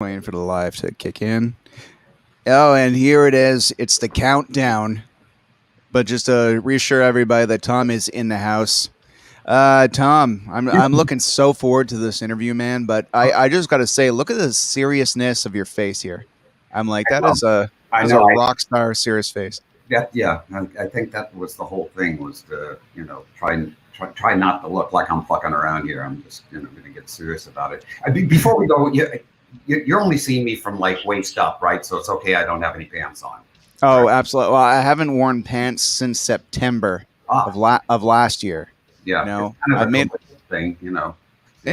Waiting for the live to kick in. Oh, and here it is. It's the countdown. But just to reassure everybody that Tom is in the house. Tom, I'm looking so forward to this interview, man. But I just got to say, look at the seriousness of your face here. I'm like, I that's a know. rock star serious face. I think that was the whole thing was to, try not to look like I'm fucking around here. I'm just, going to get serious about it. Before we go, you're only seeing me from like waist up, right? So it's okay. I don't have any pants on. Oh, Right. absolutely. Well, I haven't worn pants since September Ah, of last year. You yeah. It's know, kind I of a made COVID thing. Yeah,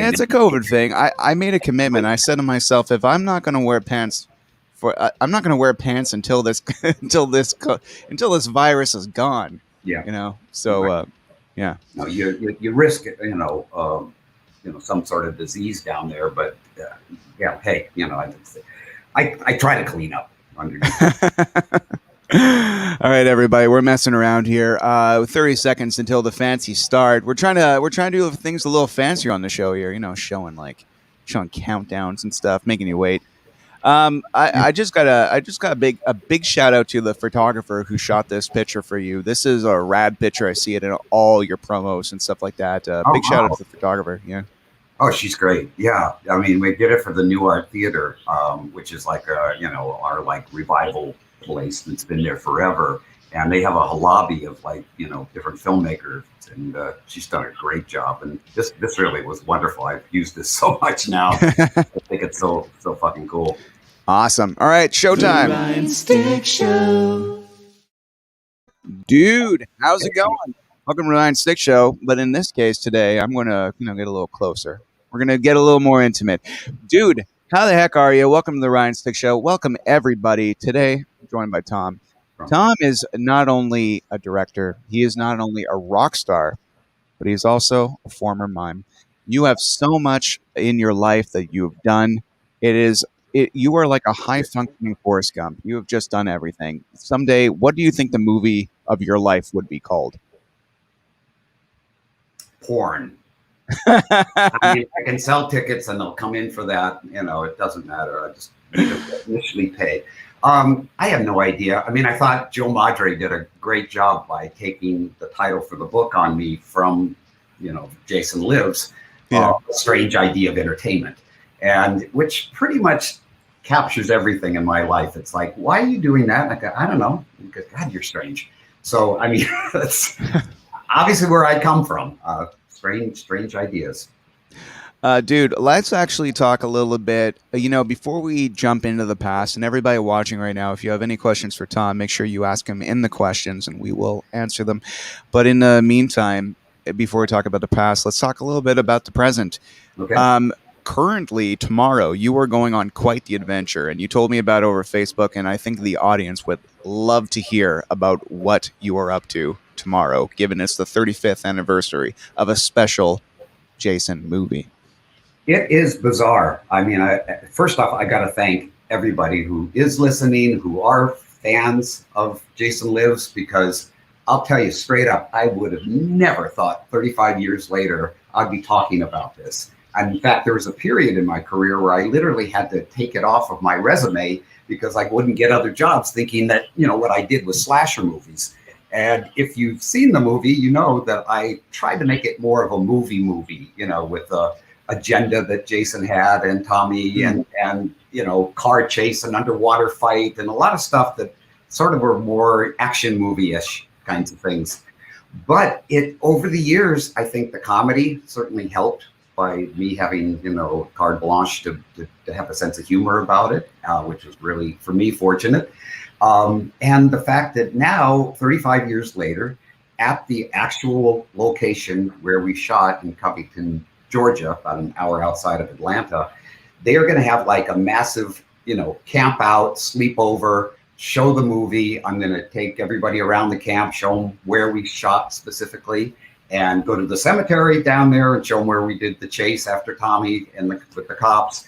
it's a COVID thing. I made a commitment. I said to myself, if I'm not going to wear pants I'm not going to wear pants until this until this virus is gone. Yeah. So Right. yeah. No, you risk it, some sort of disease down there, but yeah, hey, I try to clean up underneath. All right, everybody, we're messing around here. 30 seconds until the fancy start. We're trying to do things a little fancier on the show here. Showing countdowns and stuff, making you wait. I just got a big shout out to the photographer who shot this picture for you. This is a rad picture. I see it in all your promos and stuff like that. Oh, Big shout out wow. to the photographer. Yeah. Oh, she's great. Yeah, I mean, we did it for the New Art Theater, which is like our like revival place that's been there forever, and they have a lobby of like different filmmakers, and she's done a great job. And this really was wonderful. I've used this so much now. I think it's so fucking cool. Awesome. All right, showtime. Ryan Stick Show. Dude, how's it going? Welcome to Ryan Stick Show. But in this case today, I'm going to get a little closer. We're going to get a little more intimate. Dude, how the heck are you? Welcome to the Ryan Stick Show. Welcome, everybody. Today, I'm joined by Tom. Tom is not only a director, he is not only a rock star, but he's also a former mime. You have so much in your life that you've done. You are like a high functioning Forrest Gump. You have just done everything. Someday, what do you think the movie of your life would be called? Porn. I mean, I can sell tickets and they'll come in for that. It doesn't matter. I just initially pay. I have no idea. I mean, I thought Joe Madre did a great job by taking the title for the book on me from, Jason Lives, Yeah. A Strange Idea of Entertainment, and which pretty much captures everything in my life. It's like, why are you doing that? And I go, I don't know. Because, God, you're strange. So, I mean, that's obviously where I come from. Strange ideas. Dude, let's actually talk a little bit, before we jump into the past, and everybody watching right now, if you have any questions for Tom, make sure you ask him in the questions and we will answer them. But in the meantime, before we talk about the past, let's talk a little bit about the present. Okay. Currently, tomorrow, you are going on quite the adventure, and you told me about it over Facebook, and I think the audience would love to hear about what you are up to tomorrow, given it's the 35th anniversary of a special Jason movie. It is bizarre. I mean, first off, I got to thank everybody who is listening, who are fans of Jason Lives, because I'll tell you straight up, I would have never thought 35 years later I'd be talking about this. And in fact, there was a period in my career where I literally had to take it off of my resume because I wouldn't get other jobs, thinking that, what I did was slasher movies. And if you've seen the movie, you know that I tried to make it more of a movie, with the agenda that Jason had and Tommy and car chase and underwater fight and a lot of stuff that sort of were more action movie-ish kinds of things. But over the years, I think the comedy certainly helped by me having, carte blanche to have a sense of humor about it, which was really, for me, fortunate. And the fact that now, 35 years later, at the actual location where we shot in Covington, Georgia, about an hour outside of Atlanta, they are going to have like a massive, camp out, sleepover, show the movie. I'm going to take everybody around the camp, show them where we shot specifically, and go to the cemetery down there and show them where we did the chase after Tommy and with the cops.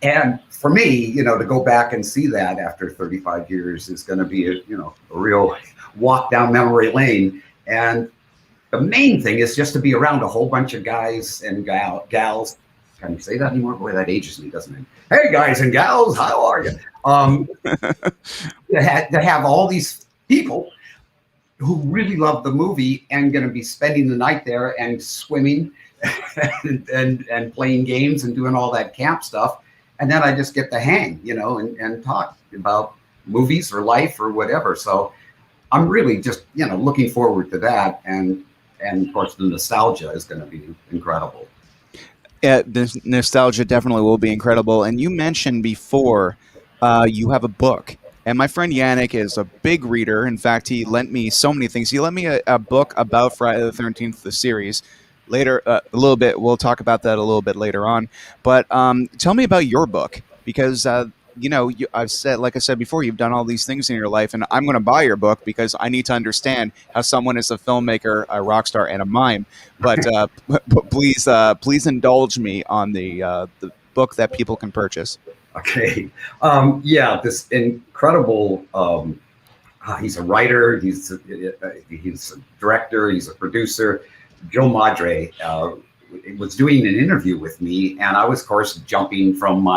And for me, to go back and see that after 35 years is going to be a real walk down memory lane. And the main thing is just to be around a whole bunch of guys and gals Can you say that anymore? Boy, that ages me, doesn't it? Hey, guys and gals, how are you? To have all these people who really love the movie and going to be spending the night there and swimming and playing games and doing all that camp stuff. And then I just get to hang, and talk about movies or life or whatever. So I'm really just, looking forward to that. And of course, the nostalgia is going to be incredible. Yeah, the nostalgia definitely will be incredible. And you mentioned before you have a book. And my friend Yannick is a big reader. In fact, he lent me so many things. He lent me a book about Friday the 13th, the series. Later, a little bit, we'll talk about that a little bit later on. But tell me about your book, because I've said, like I said before, you've done all these things in your life, and I'm going to buy your book because I need to understand how someone is a filmmaker, a rock star, and a mime. But please indulge me on the book that people can purchase. Okay. Yeah, this incredible. He's a writer. He's a director. He's a producer. Joe Madre was doing an interview with me, and I was, of course, jumping from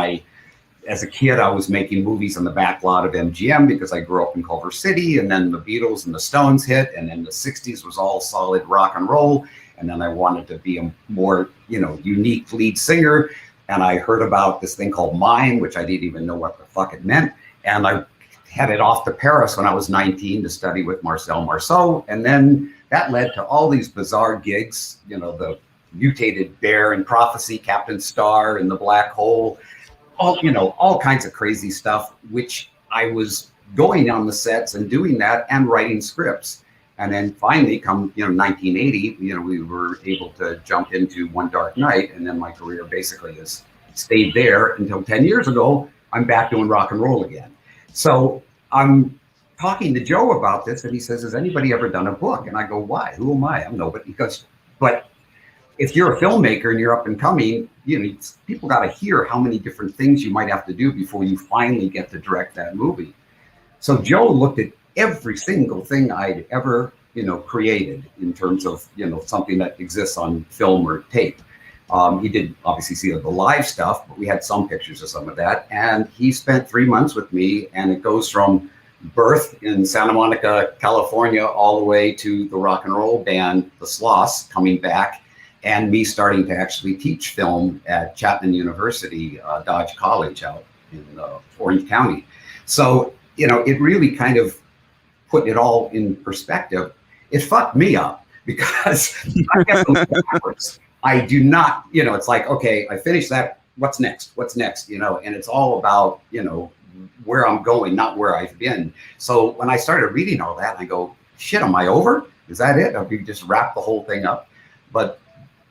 as a kid, I was making movies on the back lot of MGM because I grew up in Culver City, and then the Beatles and the Stones hit, and then the 60s was all solid rock and roll, and then I wanted to be a more, unique lead singer, and I heard about this thing called mime, which I didn't even know what the fuck it meant, and I headed off to Paris when I was 19 to study with Marcel Marceau, and then that led to all these bizarre gigs, the Mutated Bear and Prophecy, Captain Star and the Black Hole, all kinds of crazy stuff, which I was going on the sets and doing that and writing scripts. And then finally come, 1980, we were able to jump into One Dark Night. And then my career basically has stayed there until 10 years ago, I'm back doing rock and roll again. So I'm talking to Joe about this, and he says, has anybody ever done a book? And I go, why? Who am I? I'm nobody. He goes, but if you're a filmmaker and you're up and coming, people got to hear how many different things you might have to do before you finally get to direct that movie. So Joe looked at every single thing I'd ever, created in terms of, something that exists on film or tape. He did obviously see the live stuff, but we had some pictures of some of that. And he spent 3 months with me, and it goes from birth in Santa Monica, California, all the way to the rock and roll band, the Sloss, coming back, and me starting to actually teach film at Chapman University, Dodge College out in Orange County. So, it really kind of put it all in perspective. It fucked me up because I guess backwards. I do not, it's like, okay, I finished that. What's next? And it's all about, where I'm going, not where I've been. So when I started reading all that, I go, shit, am I over? Is that it? Have you just wrapped the whole thing up? But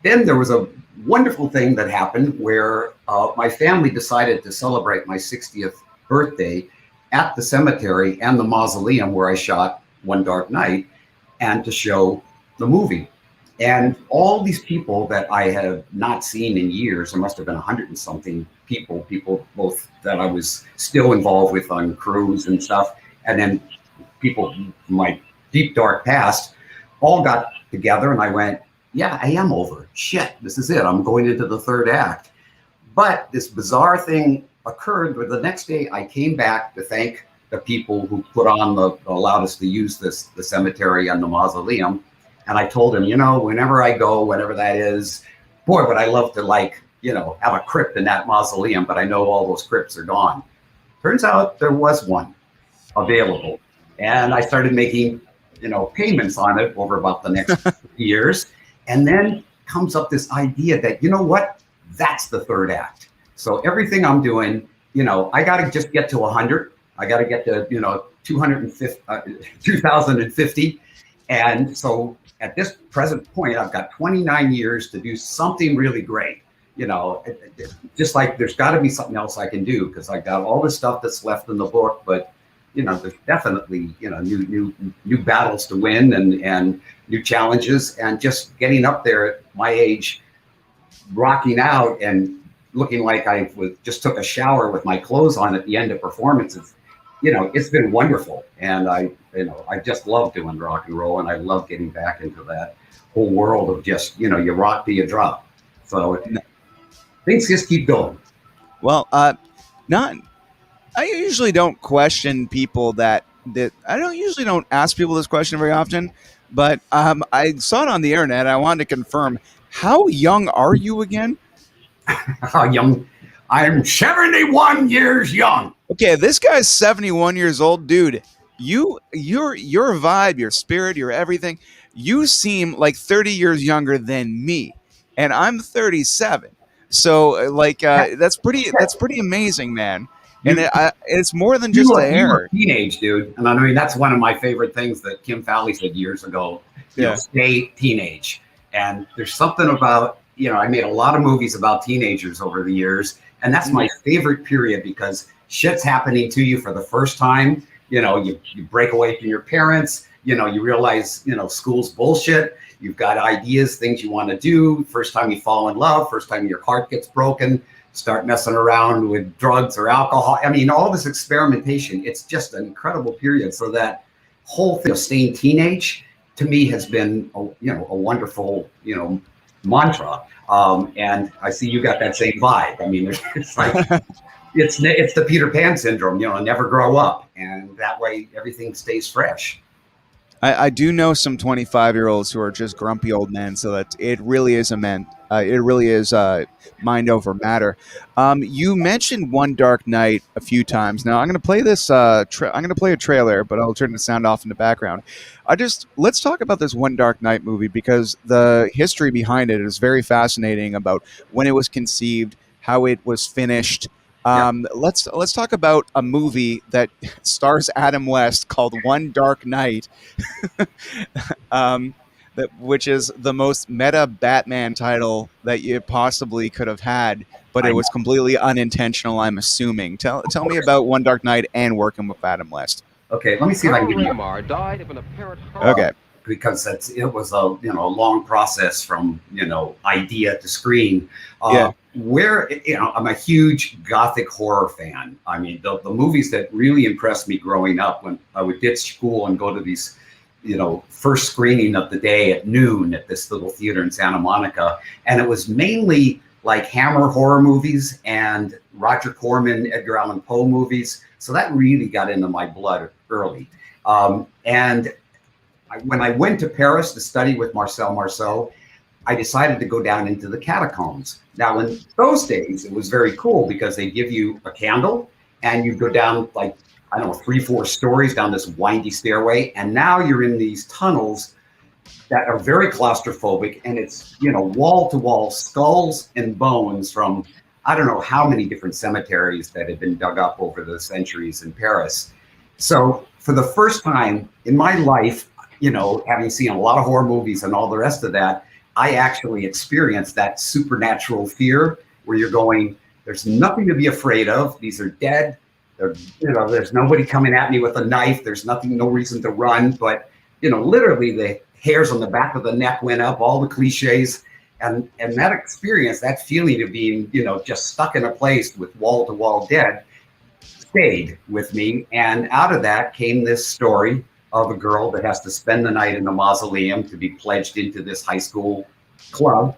then there was a wonderful thing that happened where my family decided to celebrate my 60th birthday at the cemetery and the mausoleum where I shot One Dark Night, and to show the movie. And all these people that I have not seen in years, there must have been 100 and something people both that I was still involved with on crews and stuff, and then people from my deep dark past, all got together, and I went, yeah, I am over. Shit, this is it. I'm going into the third act. But this bizarre thing occurred where the next day I came back to thank the people who allowed us to use the cemetery and the mausoleum. And I told him, whenever I go, whenever that is, boy, would I love to have a crypt in that mausoleum, but I know all those crypts are gone. Turns out there was one available. And I started making, payments on it over about the next years. And then comes up this idea that, that's the third act. So everything I'm doing, I got to just get to 100. I got to get to, 2050. And so at this present point, I've got 29 years to do something really great. Just like there's got to be something else I can do, because I got all the stuff that's left in the book, but there's definitely new battles to win and new challenges, and just getting up there at my age, rocking out and looking like I just took a shower with my clothes on at the end of performances. It's been wonderful, and I just love doing rock and roll, and I love getting back into that whole world of just you rock till you drop. So things just keep going. Well, not. I usually don't question people that I don't usually don't ask people this question very often, but I saw it on the internet. I wanted to confirm. How young are you again? How young? I'm 71 years young. Okay, this guy's 71 years old, dude. Your vibe, your spirit, your everything. You seem like 30 years younger than me, and I'm 37. So, that's pretty amazing, man. And You it's more than you just the look you look hair. teenage, dude. And I mean that's one of my favorite things that Kim Fowley said years ago. Yeah. Stay teenage. And there's something about I made a lot of movies about teenagers over the years, and that's my favorite period because shit's happening to you for the first time. You break away from your parents. You realize school's bullshit. You've got ideas, things you want to do. First time you fall in love. First time your heart gets broken. Start messing around with drugs or alcohol. I mean, all this experimentation. It's just an incredible period. So that whole thing of staying teenage to me has been a wonderful mantra. And I see you got that same vibe. I mean, it's like it's the Peter Pan syndrome. Never grow up, and that way everything stays fresh. I do know some 25-year-olds who are just grumpy old men, so that it really is mind over matter. You mentioned One Dark Night a few times. Now I'm going to play this. I'm going to play a trailer, but I'll turn the sound off in the background. Let's talk about this One Dark Night movie because the history behind it is very fascinating about when it was conceived, how it was finished. Let's talk about a movie that stars Adam West called One Dark Night, which is the most meta Batman title that you possibly could have had, but it was completely unintentional, I'm assuming. Tell me about One Dark Night and working with Adam West. Okay, let me see if I can give you. Died of an apparent Okay. Because it was a long process from idea to screen. Where I'm a huge gothic horror fan. I mean the movies that really impressed me growing up when I would ditch school and go to these first screening of the day at noon at this little theater in Santa Monica, and it was mainly like Hammer horror movies and Roger Corman, Edgar Allan Poe movies. So that really got into my blood early. When I went to Paris to study with Marcel Marceau, I decided to go down into the catacombs. Now, in those days, it was very cool because they give you a candle and you go down 3-4 stories down this windy stairway. And now you're in these tunnels that are very claustrophobic, and it's, wall to wall skulls and bones from, I don't know how many different cemeteries that had been dug up over the centuries in Paris. So for the first time in my life, having seen a lot of horror movies and all the rest of that, I actually experienced that supernatural fear where you're going, there's nothing to be afraid of. These are dead. There's nobody coming at me with a knife. There's no reason to run. But, literally the hairs on the back of the neck went up, all the cliches. And that experience, that feeling of being, just stuck in a place with wall to wall dead stayed with me. And out of that came this story of a girl that has to spend the night in a mausoleum to be pledged into this high school club.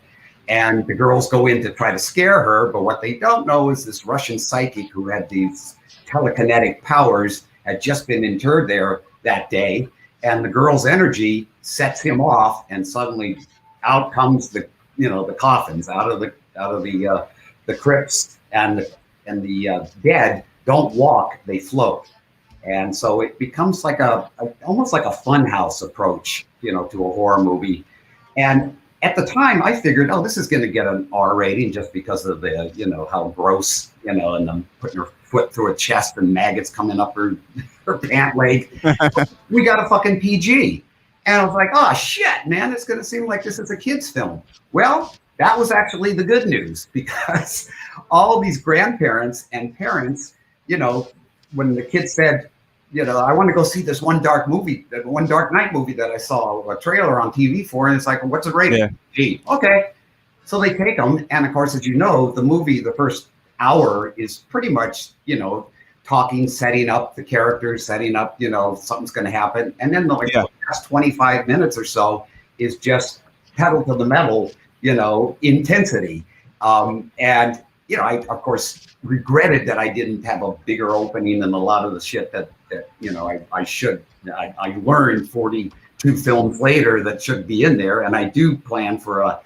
And the girls go in to try to scare her. But what they don't know is this Russian psychic who had these telekinetic powers had just been interred there that day. And the girl's energy sets him off. And suddenly out comes the coffins out of the crypts, and the dead don't walk, they float. And so it becomes like almost like a funhouse approach, to a horror movie. And at the time I figured, this is going to get an R rating just because of the, how gross, and them putting her foot through her chest and maggots coming up her pant leg. We got a fucking PG. And I was like, oh shit, man, it's going to seem like this is a kid's film. Well, that was actually the good news, because all these grandparents and parents, when the kid said, I want to go see this One Dark Night movie that I saw a trailer on TV for, and it's like, what's it rated? Yeah. G. Okay. So they take them, and of course, as you know, the movie, the first hour is pretty much, talking, setting up the characters, setting up, something's going to happen. And then the last 25 minutes or so is just pedal to the metal, intensity. And I of course regretted that I didn't have a bigger opening than a lot of the shit that I should. I learned 42 films later that should be in there, and I do plan for a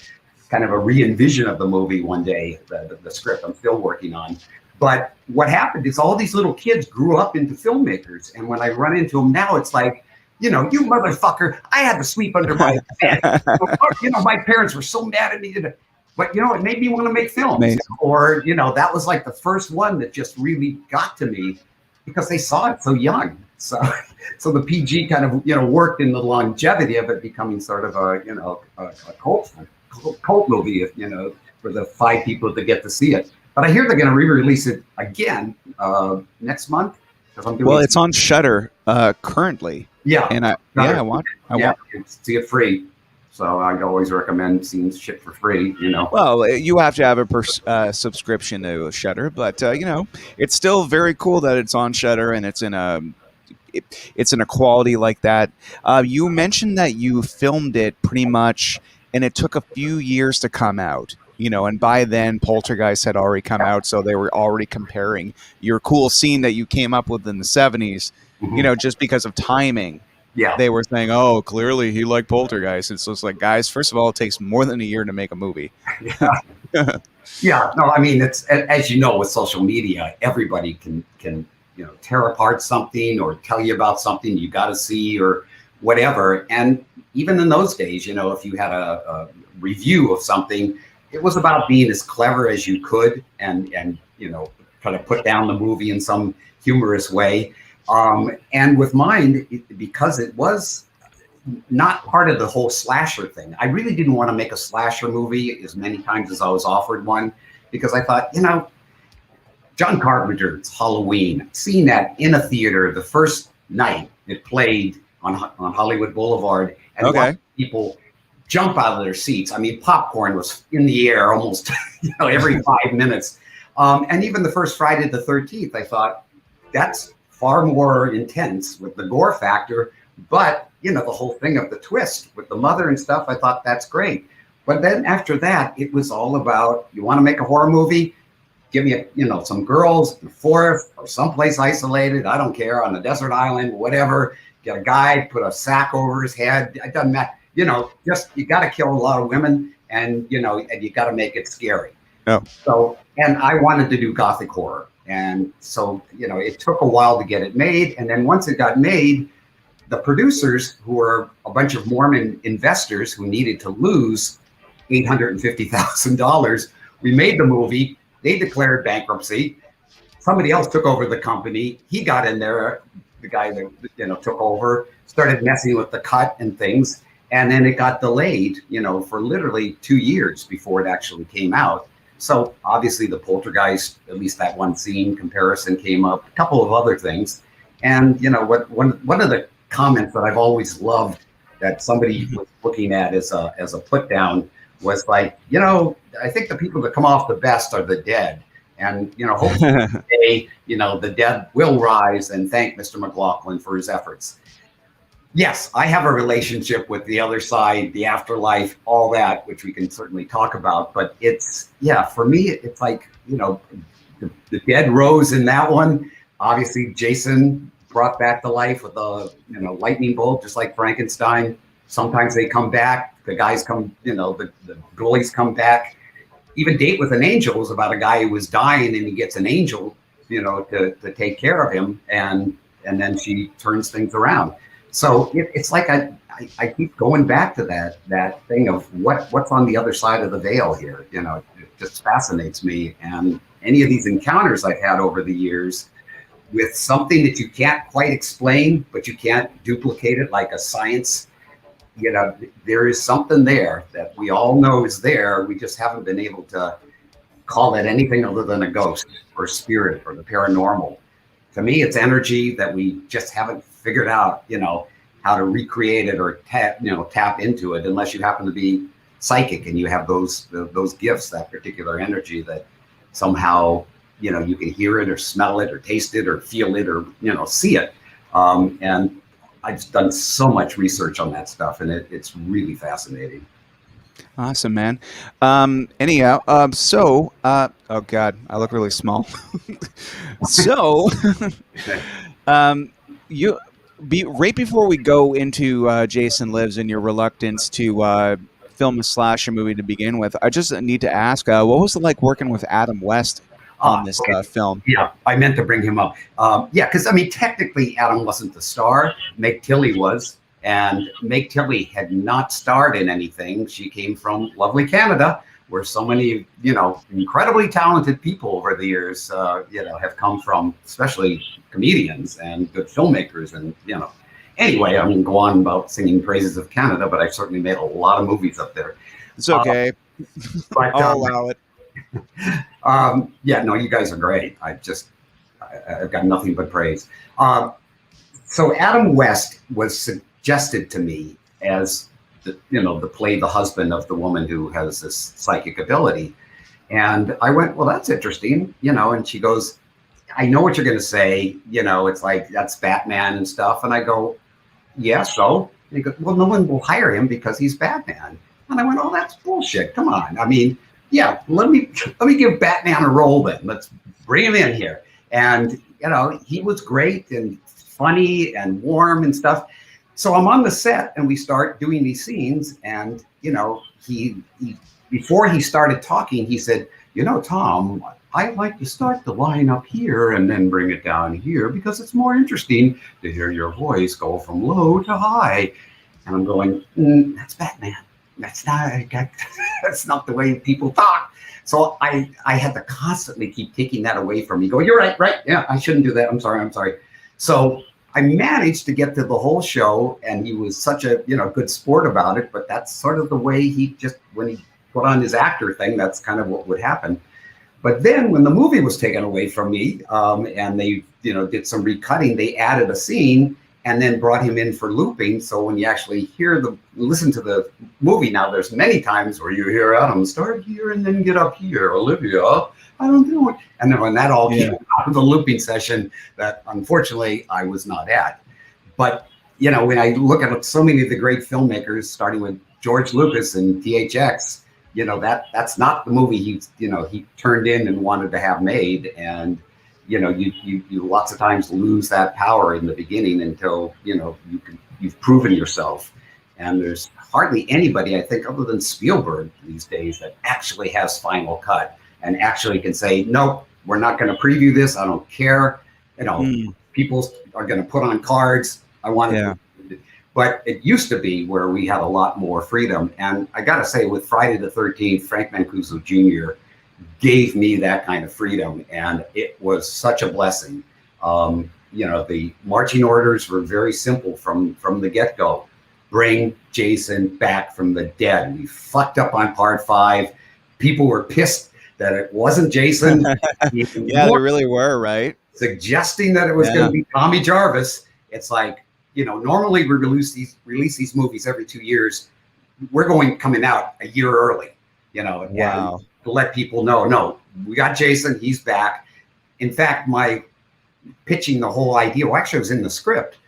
kind of a re-envision of the movie one day. The script I'm still working on. But what happened is all these little kids grew up into filmmakers, and when I run into them now, it's like, you motherfucker, I had to sweep under my bed. My parents were so mad at me. But, it made me want to make films. Amazing. Or, that was like the first one that just really got to me because they saw it so young. So the PG kind of, worked in the longevity of it becoming sort of a cult movie, for the 5 people that get to see it. But I hear they're going to re-release it again next month. Well, it's on Shudder currently. Yeah. And I want see it free. So I always recommend seeing shit for free, Well, you have to have a subscription to Shudder, but it's still very cool that it's on Shudder and it's in a quality like that. You mentioned that you filmed it pretty much, and it took a few years to come out. And by then Poltergeist had already come out, so they were already comparing your cool scene that you came up with in the 70s, just because of timing. Yeah. They were saying, oh, clearly he liked Poltergeist. It's just like, guys, first of all, it takes more than a year to make a movie. Yeah. Yeah. No, I mean, it's, as you know, with social media, everybody can tear apart something or tell you about something you got to see or whatever. And even in those days, if you had a review of something, it was about being as clever as you could and try to put down the movie in some humorous way. And with mine, because it was not part of the whole slasher thing, I really didn't want to make a slasher movie as many times as I was offered one, because I thought, John Carpenter's Halloween, seeing that in a theater the first night it played on Hollywood Boulevard, and watching people jump out of their seats. I mean, popcorn was in the air almost every 5 minutes. And even the first Friday the 13th, I thought, that's far more intense with the gore factor. But, the whole thing of the twist with the mother and stuff, I thought that's great. But then after that, it was all about, you want to make a horror movie? Give me, some girls in the forest or someplace isolated. I don't care, on a desert island, whatever. Get a guy, put a sack over his head. It doesn't matter. Just, you got to kill a lot of women and you got to make it scary. Oh. So, and I wanted to do Gothic horror. And so, it took a while to get it made. And then once it got made, the producers, who were a bunch of Mormon investors who needed to lose $850,000, we made the movie. They declared bankruptcy. Somebody else took over the company. He got in there, the guy that took over, started messing with the cut and things. And then it got delayed, for literally 2 years before it actually came out. So obviously the Poltergeist, at least that one scene comparison came up, a couple of other things. And, one of the comments that I've always loved that somebody was looking at as a put down was like, I think the people that come off the best are the dead. And, hopefully one day, the dead will rise and thank Mr. McLoughlin for his efforts. Yes, I have a relationship with the other side, the afterlife, all that, which we can certainly talk about. But for me, it's like, the dead rose in that one. Obviously, Jason brought back to life with a, lightning bolt, just like Frankenstein. Sometimes they come back. The guys come, the ghoulies come back. Even Date with an Angel was about a guy who was dying and he gets an angel, to take care of him. And then she turns things around. So it's like I keep going back to that thing of what's on the other side of the veil here. It just fascinates me. And any of these encounters I've had over the years with something that you can't quite explain, but you can't duplicate it like a science, there is something there that we all know is there. We just haven't been able to call it anything other than a ghost or spirit or the paranormal. To me, it's energy that we just haven't figured out, how to recreate it or tap into it, unless you happen to be psychic and you have those gifts, that particular energy that somehow, you can hear it or smell it or taste it or feel it or, see it. And I've done so much research on that stuff, and it's really fascinating. Awesome, man. Anyhow, oh God, I look really small. So, um, you be right before we go into Jason Lives and your reluctance to film a slasher movie to begin with, I just need to ask, what was it like working with Adam West on this Okay. film? Yeah, I meant to bring him up. Yeah, because I mean, technically, Adam wasn't the star. Meg Tilly was, and Meg Tilly had not starred in anything. She came from lovely Canada, where so many, incredibly talented people over the years, have come from, especially comedians and good filmmakers, and. Anyway, I mean, go on about singing praises of Canada, but I've certainly made a lot of movies up there. It's okay. But I'll allow it. yeah, no, you guys are great. I've got nothing but praise. So Adam West was suggested to me as to play the husband of the woman who has this psychic ability. And I went, well, that's interesting, and she goes, I know what you're going to say, it's like, that's Batman and stuff. And I go, yeah, so? And he goes, well, no one will hire him because he's Batman. And I went, oh, that's bullshit. Come on. I mean, yeah, let me give Batman a role then. Let's bring him in here. And, he was great and funny and warm and stuff. So I'm on the set and we start doing these scenes. And, he before he started talking, he said, Tom, I like to start the line up here and then bring it down here because it's more interesting to hear your voice go from low to high. And I'm going, that's Batman. That's not the way people talk. So I had to constantly keep taking that away from me. Go, you're right. Yeah, I shouldn't do that. I'm sorry. So I managed to get to the whole show, and he was such a good sport about it. But that's sort of the way when he put on his actor thing, that's kind of what would happen. But then when the movie was taken away from me, and they did some recutting, they added a scene and then brought him in for looping. So when you actually listen to the movie now, there's many times where you hear Adam start here and then get up here, Olivia, I don't know it. And then when that all came out of the looping session, that unfortunately I was not at. But when I look at so many of the great filmmakers, starting with George Lucas and THX, that's not the movie he turned in and wanted to have made. And you lots of times lose that power in the beginning until you've proven yourself. And there's hardly anybody, I think, other than Spielberg these days that actually has final cut and actually can say, no, we're not going to preview this. I don't care. People are going to put on cards. I want to. But it used to be where we had a lot more freedom. And I got to say, with Friday the 13th, Frank Mancuso Jr. gave me that kind of freedom. And it was such a blessing. The marching orders were very simple from the get-go. Bring Jason back from the dead. We fucked up on part 5. People were pissed that it wasn't Jason. Yeah, they really were, right? Suggesting that it was going to be Tommy Jarvis. It's like, normally we release these movies every 2 years. We're coming out a year early, Wow. to let people know, no, we got Jason, he's back. In fact, my pitching the whole idea, well, actually it was in the script.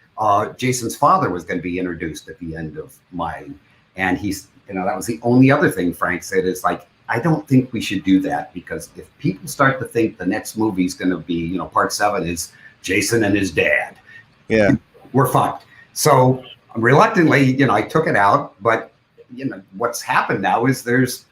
Jason's father was going to be introduced at the end of mine. And he's, that was the only other thing Frank said is like, I don't think we should do that because if people start to think the next movie is going to be, part 7 is Jason and his dad. Yeah. We're fucked. So reluctantly, I took it out, but what's happened now is there's,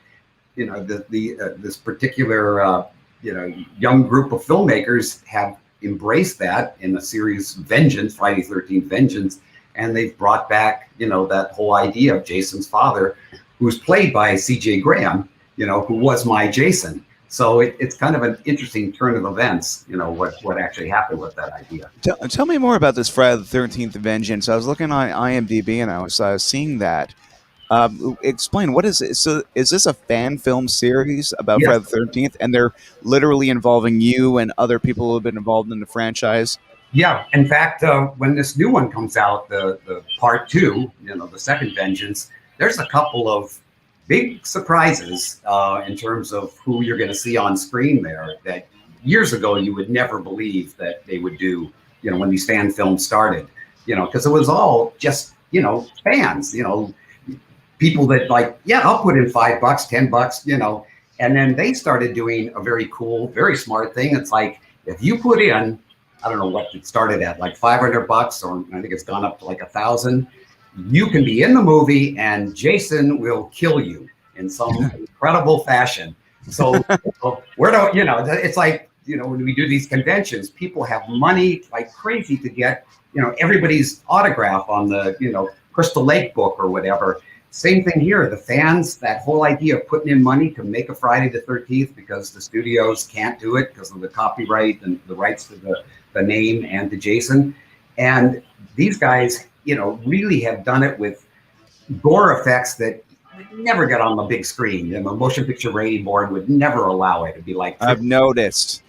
this particular, young group of filmmakers have embraced that in the series Vengeance, Friday 13th Vengeance, and they've brought back, that whole idea of Jason's father, who's played by C.J. Graham, who was my Jason. So it's kind of an interesting turn of events, what actually happened with that idea. Tell me more about this Friday the 13th Vengeance. I was looking on IMDb and I was seeing that. Explain, what is it? So is this a fan film series about Friday the 13th and they're literally involving you and other people who have been involved in the franchise? Yeah. In fact, when this new one comes out, the part 2, the second Vengeance, there's a couple of big surprises in terms of who you're going to see on screen there that years ago you would never believe that they would do, when these fan films started, because it was all just, fans, people that like, yeah, I'll put in $5, $10, you know. And then they started doing a very cool, very smart thing. It's like, if you put in, I don't know what it started at, like $500, or I think it's gone up to like 1,000. You can be in the movie, and Jason will kill you in some incredible fashion. So where do you know? It's like, you know, when we do these conventions, people have money like crazy to get, you know, everybody's autograph on the, you know, Crystal Lake book or whatever. Same thing here. The fans, that whole idea of putting in money to make a Friday the 13th because the studios can't do it because of the copyright and the rights to the name and to Jason. And these guys, you know, really have done it with gore effects that never get on the big screen. You know, the motion picture rating board would never allow it. It'd be like, I've noticed.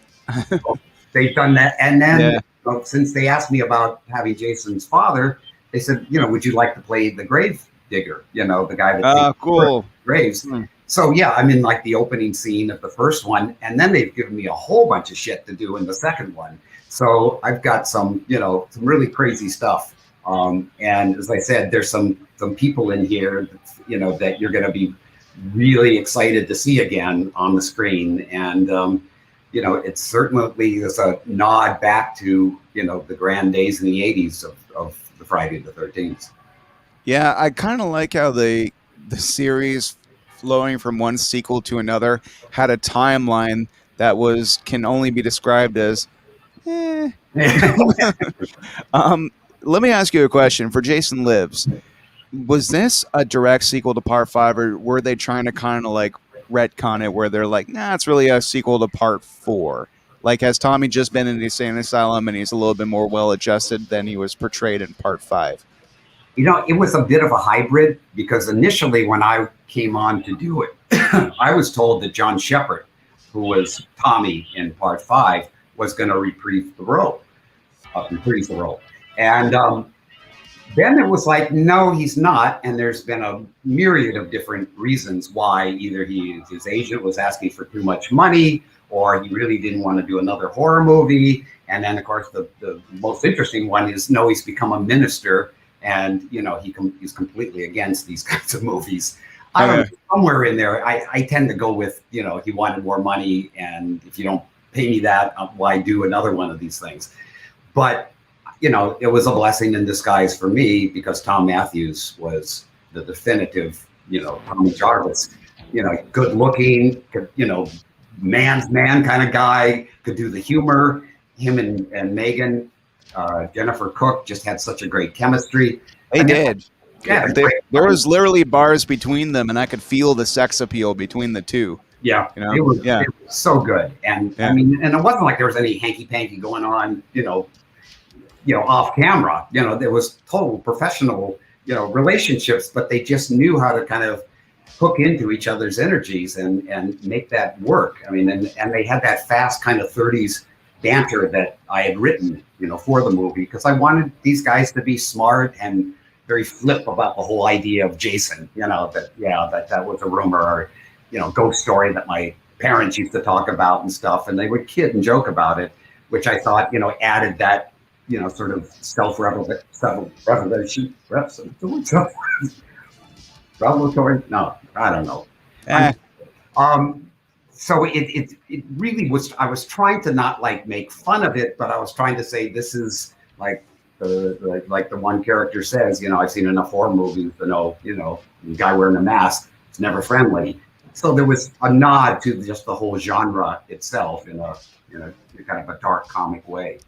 they've done that. And then, Yeah. you know, since they asked me about having Jason's father, they said, you know, would you like to play the grave digger? You know, the guy that takes Cool. graves. So yeah, I'm in like the opening scene of the first one, and then they've given me a whole bunch of shit to do in the second one. So I've got some, you know, some really crazy stuff. And as I said, there's some people in here, you know, that you're going to be really excited to see again on the screen. And you know, it certainly is a nod back to, you know, the grand days in the 80s of the Friday the 13th. Yeah, I kind of like how the series flowing from one sequel to another had a timeline that can only be described as eh. Let me ask you a question. For Jason Lives, was this a direct sequel to Part 5, or were they trying to kind of like retcon it where they're like, nah, it's really a sequel to Part 4? Like, has Tommy just been in the insane asylum and he's a little bit more well-adjusted than he was portrayed in Part 5? You know, it was a bit of a hybrid, because initially when I came on to do it, I was told that John Shepard, who was Tommy in Part 5, was going to reprise the role. And then it was like, no, he's not. And there's been a myriad of different reasons why. Either his agent was asking for too much money, or he really didn't want to do another horror movie. And then, of course, the most interesting one is, no, he's become a minister, and, you know, he's completely against these kinds of movies. I don't know, somewhere in there, I tend to go with, you know, he wanted more money, and if you don't pay me that, why do another one of these things? But, you know, it was a blessing in disguise for me, because Tom Matthews was the definitive, you know, Tommy Jarvis, you know, good looking, you know, man's man kind of guy, could do the humor. Him and Megan, Jennifer Cook, just had such a great chemistry. They did. Yeah, there was literally bars between them, and I could feel the sex appeal between the two. Yeah, you know? It was so good. And I mean, and it wasn't like there was any hanky-panky going on, you know, off camera. You know, there was total professional, you know, relationships, but they just knew how to kind of hook into each other's energies and make that work. I mean, and they had that fast kind of 30s banter that I had written, you know, for the movie, because I wanted these guys to be smart and very flip about the whole idea of Jason, you know, that was a rumor, or, you know, ghost story that my parents used to talk about and stuff, and they would kid and joke about it, which I thought, you know, added that, you know, sort of self-revelatory, no, I don't know. So it really was, I was trying to not like make fun of it, but I was trying to say, this is like the one character says, you know, I've seen enough horror movies to know, you know, the guy wearing a mask is never friendly. So there was a nod to just the whole genre itself in a kind of a dark comic way.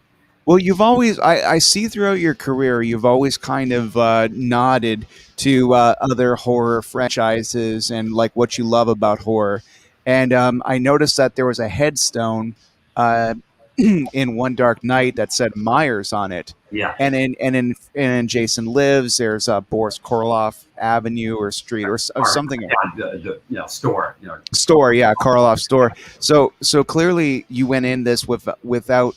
Well, you've always, I see throughout your career, you've always kind of nodded to other horror franchises and like what you love about horror. And I noticed that there was a headstone in One Dark Night that said Myers on it. Yeah. And in Jason Lives, there's Boris Karloff Avenue or Street or something. Yeah, store. You know. Store, yeah, Karloff store. So clearly you went in this without,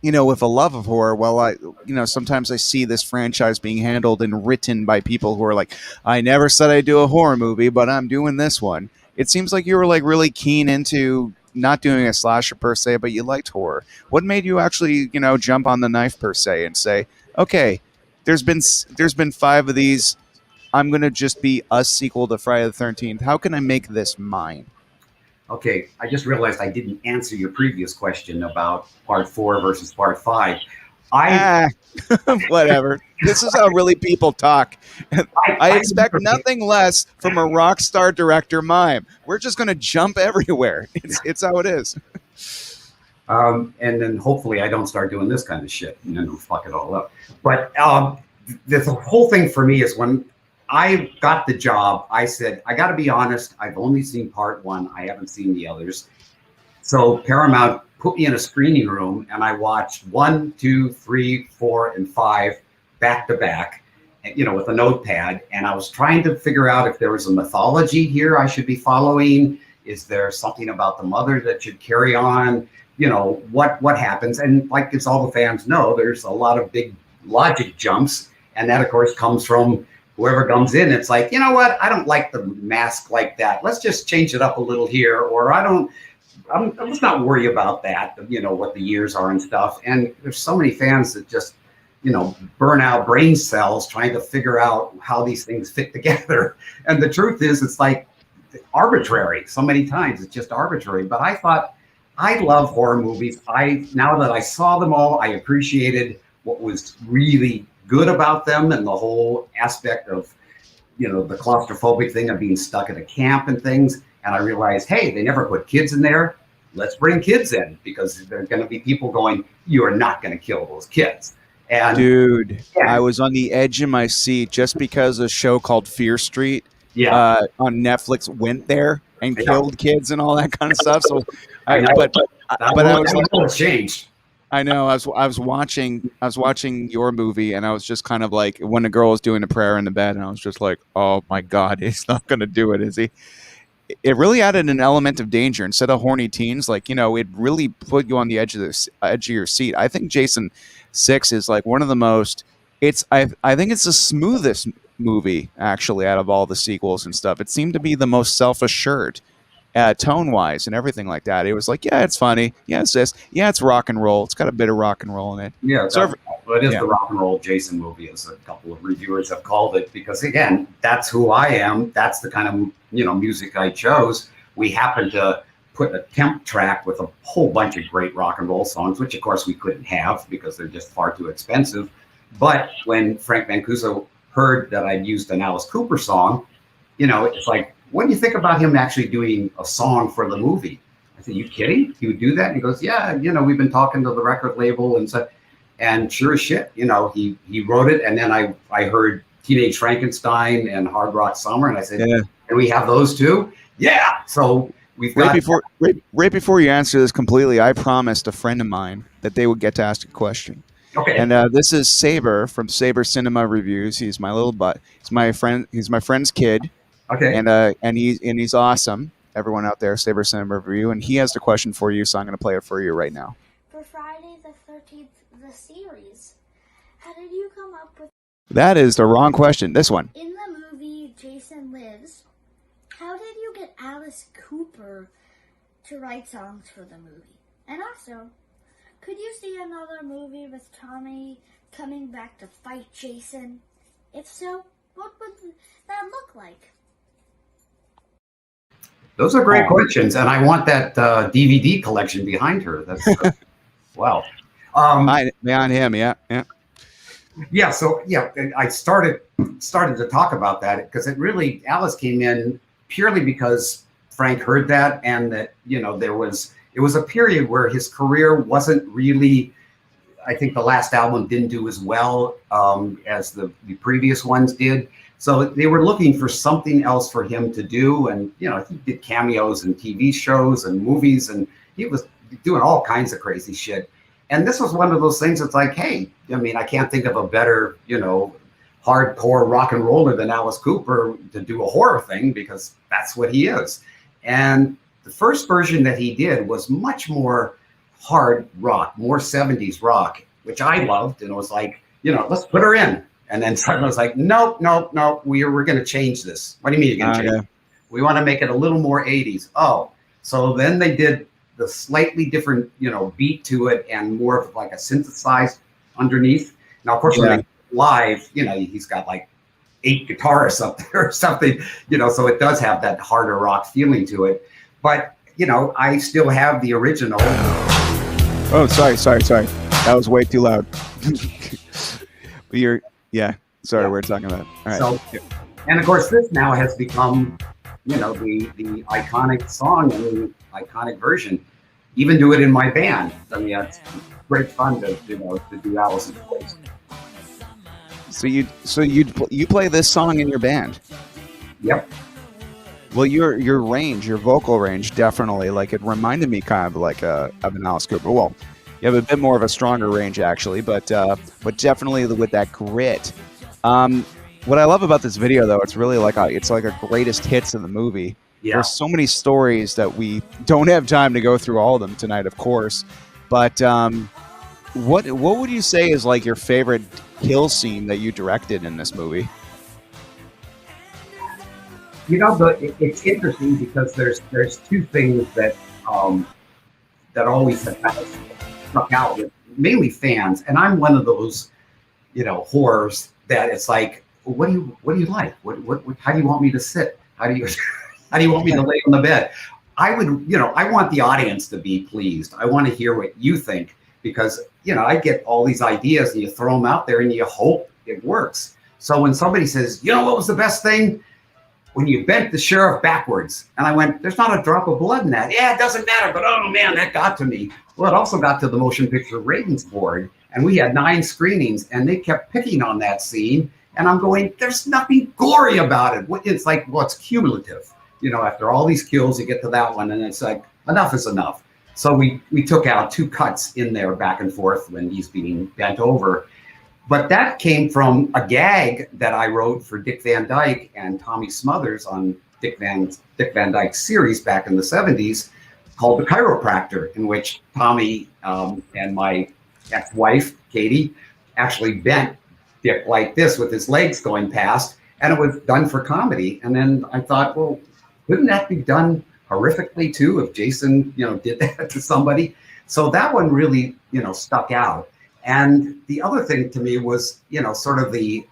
you know, with a love of horror. Well, sometimes I see this franchise being handled and written by people who are like, I never said I'd do a horror movie, but I'm doing this one. It seems like you were like really keen into not doing a slasher per se, but you liked horror. What made you actually, you know, jump on the knife per se and say, okay, there's been 5 of these. I'm going to just be a sequel to Friday the 13th. How can I make this mine? Okay, I just realized I didn't answer your previous question about part 4 versus part 5. I, Whatever. This is how really people talk. I expect I nothing less from a rock star director mime. We're just going to jump everywhere. It's how it is. And then hopefully I don't start doing this kind of shit and then fuck it all up. But the whole thing for me is when I got the job, I said, I got to be honest, I've only seen part 1. I haven't seen the others. So Paramount put me in a screening room and I watched 1, 2, 3, 4, and 5 back to back, you know, with a notepad. And I was trying to figure out if there was a mythology here I should be following. Is there something about the mother that should carry on? You know, what happens? And like as all the fans know, there's a lot of big logic jumps. And that, of course, comes from whoever comes in. It's like, you know what? I don't like the mask like that. Let's just change it up a little here. Or let's not worry about that, you know, what the years are and stuff. And there's so many fans that just, you know, burn out brain cells trying to figure out how these things fit together. And the truth is, it's like arbitrary. So many times it's just arbitrary. But I thought, I love horror movies. Now that I saw them all, I appreciated what was really good about them and the whole aspect of, you know, the claustrophobic thing of being stuck at a camp and things. And I realized, hey, they never put kids in there. Let's bring kids in because there are going to be people going, you are not going to kill those kids. And dude, I was on the edge of my seat just because a show called Fear Street on Netflix went there and killed kids and all that kind of stuff. So, I was like, changed. I know. I was watching your movie, and I was just kind of like, when a girl was doing a prayer in the bed, and I was just like, oh my God, he's not going to do it, is he? It really added an element of danger instead of horny teens. Like, you know, it really put you on the edge of your seat. I think Jason 6 is like one of the most. I think it's the smoothest movie actually out of all the sequels and stuff. It seemed to be the most self-assured. Tone wise and everything like that. It was like, yeah, it's funny. Yeah, it's this. Yeah, it's rock and roll. It's got a bit of rock and roll in it. Yeah, so it is the rock and roll Jason movie, as a couple of reviewers have called it, because again, that's who I am. That's the kind of, you know, music I chose. We happened to put a temp track with a whole bunch of great rock and roll songs, which of course we couldn't have because they're just far too expensive. But when Frank Mancuso heard that I'd used an Alice Cooper song, you know, it's like, what do you think about him actually doing a song for the movie? I said, you kidding? He would do that? And he goes, yeah, you know, we've been talking to the record label and so, and sure as shit, you know, he wrote it. And then I heard Teenage Frankenstein and Hard Rock Summer, and I said, can we have those too? Yeah. So we've got right before you answer this completely, I promised a friend of mine that they would get to ask a question. Okay. And this is Saber from Saber Cinema Reviews. He's my little butt. He's my friend. He's my friend's kid. Okay. And he's awesome. Everyone out there, Saber Cinema Review, and he has the question for you, so I'm going to play it for you right now. For Friday the 13th, the series, how did you come up with? That is the wrong question. This one. In the movie Jason Lives, how did you get Alice Cooper to write songs for the movie? And also, could you see another movie with Tommy coming back to fight Jason? If so, what would that look like? Those are great questions, and I want that DVD collection behind her. That's wow. Behind him, yeah. Yeah. So yeah, I started to talk about that because it really, Alice came in purely because Frank heard that, and that, you know, it was a period where his career wasn't really. I think the last album didn't do as well as the previous ones did. So they were looking for something else for him to do. And, you know, he did cameos in TV shows and movies, and he was doing all kinds of crazy shit. And this was one of those things that's like, hey, I mean, I can't think of a better, you know, hardcore rock and roller than Alice Cooper to do a horror thing, because that's what he is. And the first version that he did was much more hard rock, more 70s rock, which I loved. And it was like, you know, let's put her in. And then someone was like, nope, we're going to change this. What do you mean you're going to change it? We want to make it a little more 80s. Oh, so then they did the slightly different, you know, beat to it and more of like a synthesized underneath. Now, of course, when live, you know, he's got like 8 guitarists up there or something, so it does have that harder rock feeling to it. But, I still have the original. Oh, sorry. That was way too loud. Sorry, Yeah. we're talking about. All right. So, and of course, this now has become, the iconic song and the iconic version. Even do it in my band. I mean, it's great fun to do Alice's voice. So you play this song in your band? Yep. Well, your range, your vocal range, definitely, like, it reminded me kind of like of an Alice Cooper. Well, you have a bit more of a stronger range actually, but definitely with that grit. What I love about this video, though, it's really like a greatest hits of the movie. Yeah. There's so many stories that we don't have time to go through all of them tonight, of course. But what would you say is like your favorite kill scene that you directed in this movie? It's interesting because there's two things that always have kind of stuck out with mainly fans, and I'm one of those whores that it's like, what do you like? What how do you want me to sit? How do you want me to lay on the bed? I want the audience to be pleased. I want to hear what you think, because I get all these ideas and you throw them out there and you hope it works. So when somebody says, what was the best thing? When you bent the sheriff backwards. And I went, there's not a drop of blood in that. Yeah, it doesn't matter, but oh man, that got to me. Well, it also got to the Motion Picture Ratings Board, and we had 9 screenings, and they kept picking on that scene. And I'm going, there's nothing gory about it. It's like, well, it's cumulative. After all these kills, you get to that one, and it's like, enough is enough. So we took out 2 cuts in there back and forth when he's being bent over. But that came from a gag that I wrote for Dick Van Dyke and Tommy Smothers on Dick Van Dyke's series back in the 70s called The Chiropractor, in which Tommy and my ex-wife, Katie, actually bent Dick like this with his legs going past, and it was done for comedy. And then I thought, well, couldn't that be done horrifically too if Jason, did that to somebody? So that one really, stuck out. And the other thing to me was, sort of the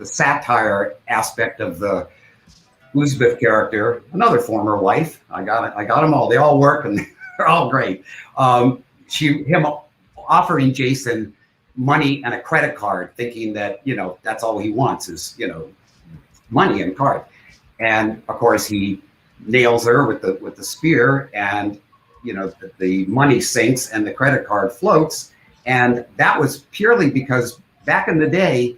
satire aspect of the Elizabeth character, another former wife. I got them all. They all work and they're all great. Him offering Jason money and a credit card, thinking that, that's all he wants is, money and card. And of course he nails her with the spear, and the money sinks and the credit card floats. And that was purely because back in the day,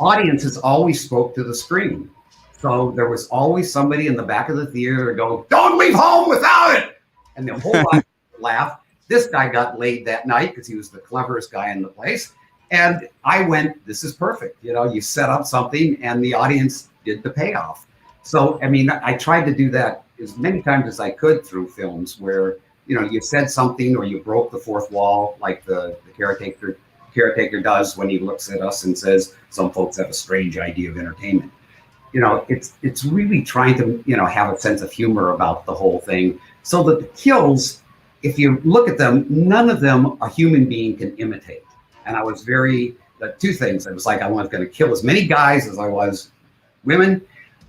audiences always spoke to the screen. So there was always somebody in the back of the theater go, "Don't leave home without it." And the whole lot laughed. This guy got laid that night because he was the cleverest guy in the place. And I went, this is perfect. You set up something and the audience did the payoff. So, I mean, I tried to do that as many times as I could through films where, you said something or you broke the fourth wall, like the caretaker does when he looks at us and says, some folks have a strange idea of entertainment. It's really trying to, have a sense of humor about the whole thing, so that the kills, if you look at them, none of them a human being can imitate. And I was the 2 things. It was like I was going to kill as many guys as I was women.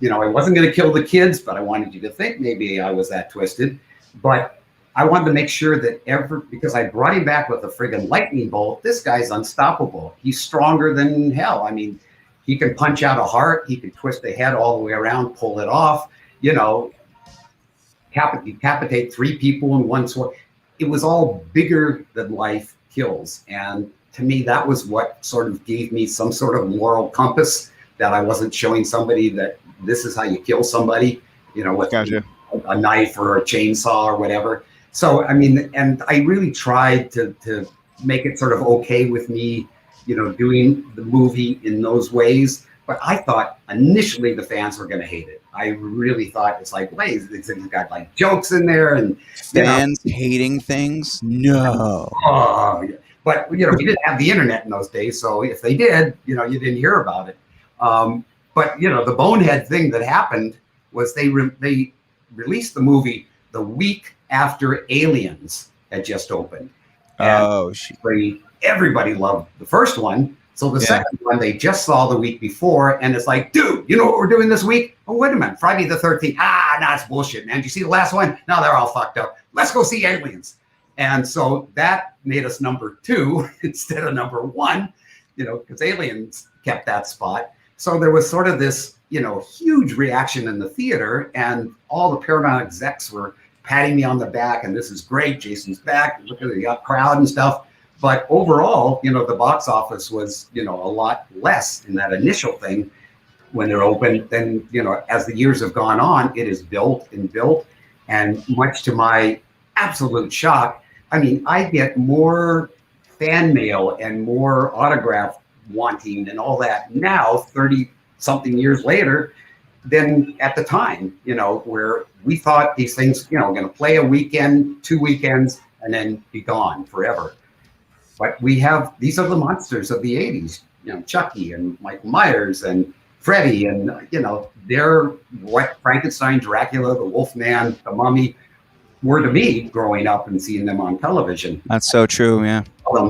I wasn't going to kill the kids, but I wanted you to think maybe I was that twisted. But I wanted to make sure that because I brought him back with a friggin' lightning bolt, this guy's unstoppable. He's stronger than hell. I mean, he can punch out a heart. He can twist the head all the way around, pull it off, decapitate 3 people in one sword. It was all bigger than life kills. And to me, that was what sort of gave me some sort of moral compass, that I wasn't showing somebody that this is how you kill somebody, with a knife or a chainsaw or whatever. So, I mean, and I really tried to make it sort of okay with me, doing the movie in those ways. But I thought initially the fans were going to hate it. I really thought it's like, wait, it's got like jokes in there and fans hating things. No. But we didn't have the internet in those days, so if they did, you didn't hear about it. But the bonehead thing that happened was they released the movie the week after Aliens had just opened. And everybody loved the first one, So the Yeah. second one they just saw the week before, and it's like, dude, you know what we're doing this week? Oh, wait a minute, Friday the 13th. Nah, it's bullshit, man. Did you see the last one? No, they're all fucked up. Let's go see Aliens. And so that made us number 2 instead of number 1, because Aliens kept that spot. So there was sort of this, huge reaction in the theater, and all the Paramount execs were patting me on the back, and this is great. Jason's back. Look at the crowd and stuff. But overall, the box office was, a lot less in that initial thing when they're open. Then, as the years have gone on, it is built and built. And much to my absolute shock, I mean, I get more fan mail and more autograph wanting and all that now, 30 something years later, than at the time, where we thought these things, going to play a weekend, 2 weekends, and then be gone forever. But these are the monsters of the 80s, Chucky and Michael Myers and Freddy, and, they're what Frankenstein, Dracula, the Wolfman, the Mummy were to me growing up and seeing them on television. That's so true. Yeah.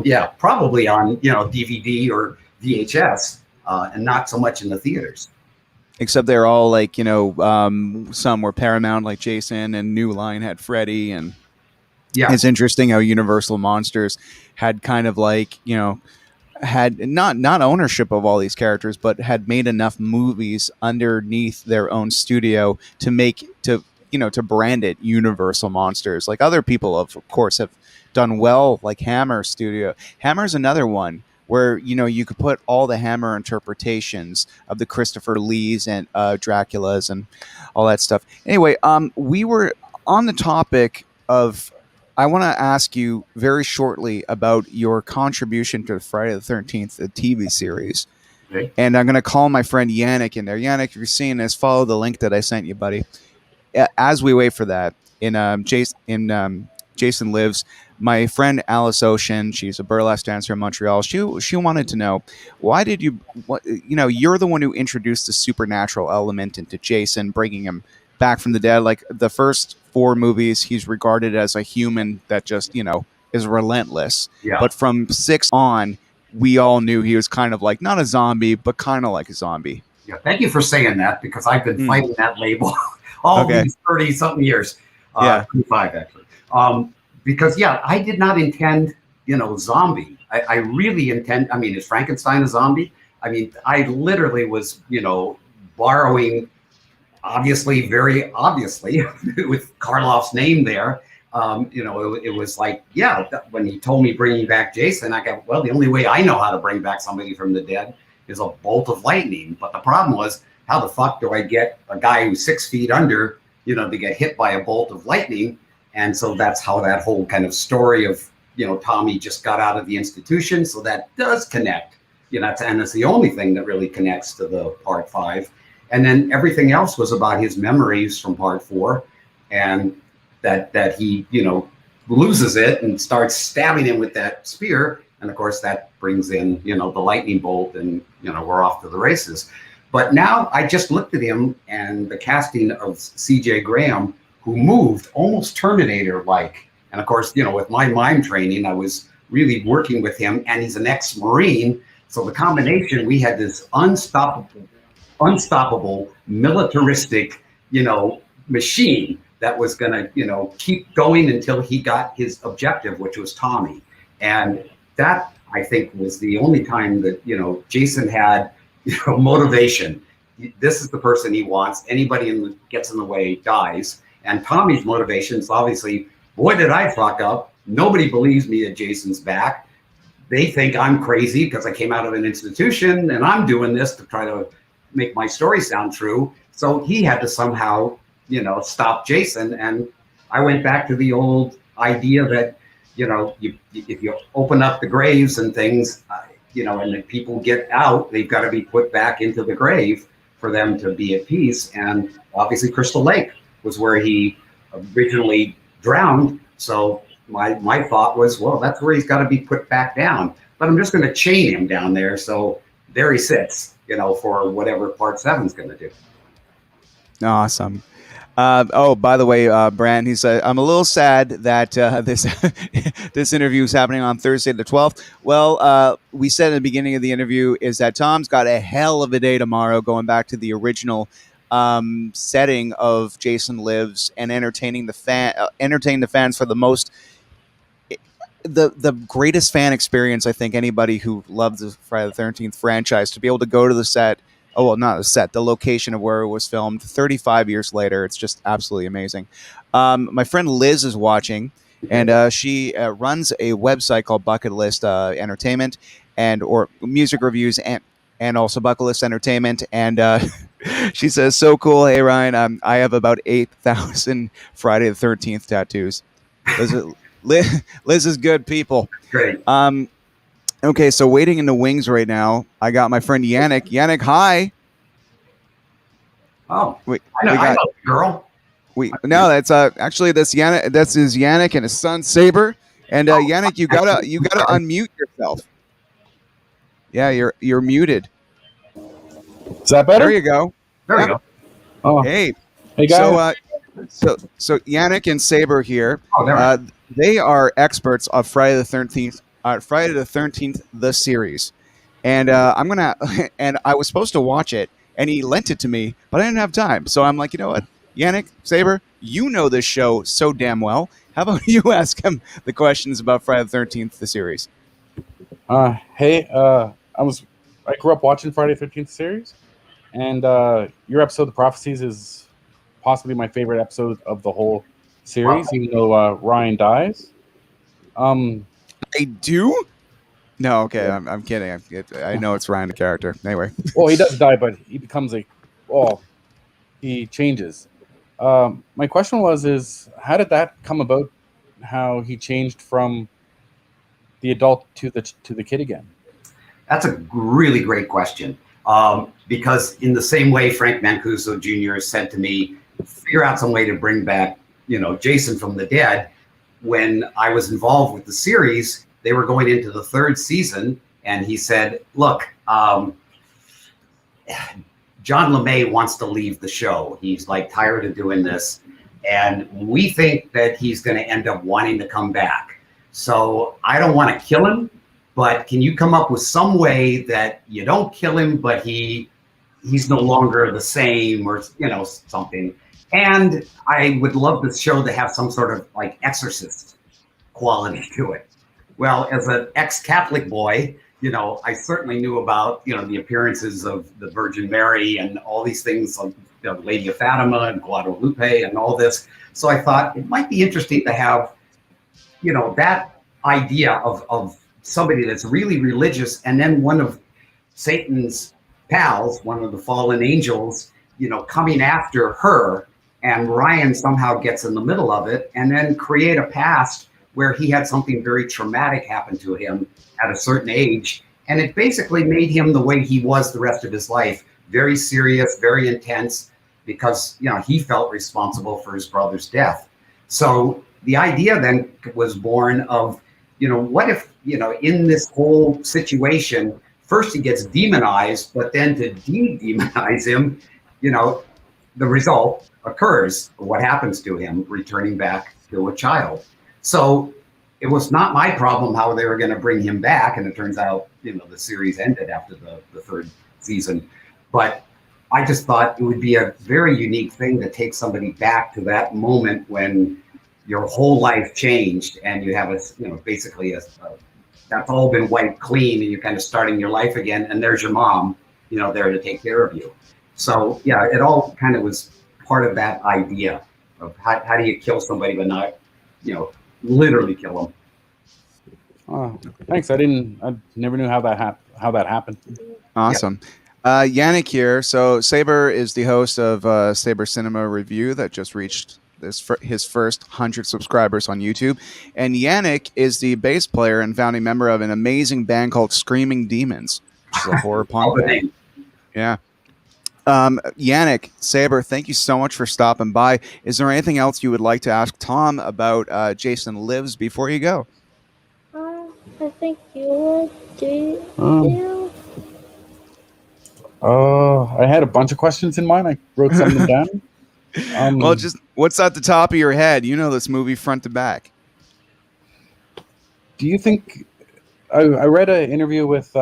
Yeah, probably on, DVD or VHS, and not so much in the theaters. Except they're all like, some were Paramount, like Jason, and New Line had Freddy, and yeah, it's interesting how Universal Monsters had kind of like, had not ownership of all these characters, but had made enough movies underneath their own studio to brand it Universal Monsters. Like other people, of course, have done well, like Hammer Studio. Hammer's another one where, you could put all the Hammer interpretations of the Christopher Lees and Draculas and all that stuff. Anyway, we were on the topic of, I want to ask you very shortly about your contribution to the Friday the 13th, the TV series. Okay. And I'm going to call my friend Yannick in there. Yannick, if you're seeing this, follow the link that I sent you, buddy. As we wait for that, Jason Lives, my friend Alice Ocean, she's a burlesque dancer in Montreal. She wanted to know, why did you're the one who introduced the supernatural element into Jason, bringing him back from the dead. Like the first 4 movies, he's regarded as a human that just, is relentless. Yeah. But from 6 on, we all knew he was kind of like, not a zombie, but kind of like a zombie. Yeah. Thank you for saying that, because I've been fighting that label all these 30 something years. 25 actually. Because I did not intend, zombie. I really intend, is Frankenstein a zombie? I literally was, borrowing, obviously, very obviously, with Karloff's name there. It was like, when he told me bringing back Jason, I got, well, the only way I know how to bring back somebody from the dead is a bolt of lightning. But the problem was, how the fuck do I get a guy who's 6 feet under, to get hit by a bolt of lightning? And so that's how that whole kind of story of, Tommy just got out of the institution. So that does connect, and it's the only thing that really connects to the part 5. And then everything else was about his memories from part 4, and that he, loses it and starts stabbing him with that spear. And of course that brings in, the lightning bolt, and, we're off to the races. But now I just looked at him and the casting of C.J. Graham, who moved almost Terminator-like. And of course, with my mime training, I was really working with him, and he's an ex-Marine. So the combination, we had this unstoppable militaristic, machine that was going to, keep going until he got his objective, which was Tommy. And that, I think, was the only time that, Jason had, motivation. This is the person he wants. Anybody gets in the way dies. And Tommy's motivation is obviously, boy, did I fuck up. Nobody believes me that Jason's back. They think I'm crazy because I came out of an institution and I'm doing this to try to make my story sound true. So he had to somehow, stop Jason. And I went back to the old idea that, if you open up the graves and things, and if people get out, they've got to be put back into the grave for them to be at peace. And obviously Crystal Lake was where he originally drowned. So my thought was, well, that's where he's got to be put back down. But I'm just going to chain him down there. So there he sits, for whatever part 7's going to do. Awesome. By the way, Brand, he said, I'm a little sad that this this interview is happening on Thursday the 12th. Well, we said in the beginning of the interview is that Tom's got a hell of a day tomorrow going back to the original setting of Jason Lives and entertaining the fans for the most the greatest fan experience. I think anybody who loves the Friday the 13th franchise to be able to go to the set. Oh well, not the set, the location of where it was filmed. 35 years later, it's just absolutely amazing. My friend Liz is watching, and she runs a website called Bucket List Entertainment, and or music reviews and also Bucket List Entertainment. And she says, "So cool, hey Ryan, I have about 8,000 Friday the 13th tattoos." Liz is good people. Great. Okay, so waiting in the wings right now, I got my friend Yannick. Yannick, hi. Oh, I know the girl. No, that's actually that's Yannick. That's his Yannick and his son Saber. And Yannick, you gotta unmute yourself. Yeah, you're muted. Is that better? There you go. There you go. Oh, hey guys. So Yannick and Saber here. Oh, they are experts of Friday the 13th. Friday the 13th, the series, and I'm gonna. And I was supposed to watch it, and he lent it to me, but I didn't have time. So I'm like, you know what, Yannick, Saber, you know this show so damn well. How about you ask him the questions about Friday the 13th, the series? Hey, I grew up watching Friday the 13th series, and your episode, The Prophecies, is possibly my favorite episode of the whole series, even though Ryan dies. I do? No, okay, I'm kidding. I know it's Ryan, the character. Anyway. Well, he does die, but he becomes he changes. My question is how did that come about? How he changed from the adult to the kid again? That's a really great question. Because in the same way Frank Mancuso Jr. said to me, figure out some way to bring back, Jason from the dead. When I was involved with the series, they were going into the third season, and he said, look, John LeMay wants to leave the show. He's like tired of doing this, and we think that he's going to end up wanting to come back. So I don't want to kill him, but can you come up with some way that you don't kill him, but he's no longer the same, or something. And I would love this show to have some sort of like Exorcist quality to it. Well, as an ex-Catholic boy, I certainly knew about, the appearances of the Virgin Mary and all these things, like the Lady of Fatima and Guadalupe and all this. So I thought it might be interesting to have, that idea of somebody that's really religious, and then one of Satan's pals, one of the fallen angels, coming after her, and Ryan somehow gets in the middle of it, and then create a past where he had something very traumatic happen to him at a certain age. And it basically made him the way he was the rest of his life, very serious, very intense, because, he felt responsible for his brother's death. So the idea then was born of, what if, in this whole situation, first he gets demonized, but then to de-demonize him, the result occurs, what happens to him returning back to a child. So it was not my problem how they were going to bring him back. And it turns out, the series ended after the third season. But I just thought it would be a very unique thing to take somebody back to that moment when your whole life changed, and you have basically that's all been wiped clean, and you're kind of starting your life again. And there's your mom, there to take care of you. So yeah, it all kind of was part of that idea of how do you kill somebody but not, literally kill them. Oh, thanks. I never knew how that happened. Awesome. Yannick here. So Saber is the host of Saber Cinema Review that just reached his first 100 subscribers on YouTube. And Yannick is the bass player and founding member of an amazing band called Screaming Demons, which is a horror punk band. Yeah. Yannick, Saber, thank you so much for stopping by. Is there anything else you would like to ask Tom about Jason Lives before you go? I think you would do. I had a bunch of questions in mind. I wrote some of them down. Well, just what's at the top of your head? You know this movie front to back. Do you think? I read an interview with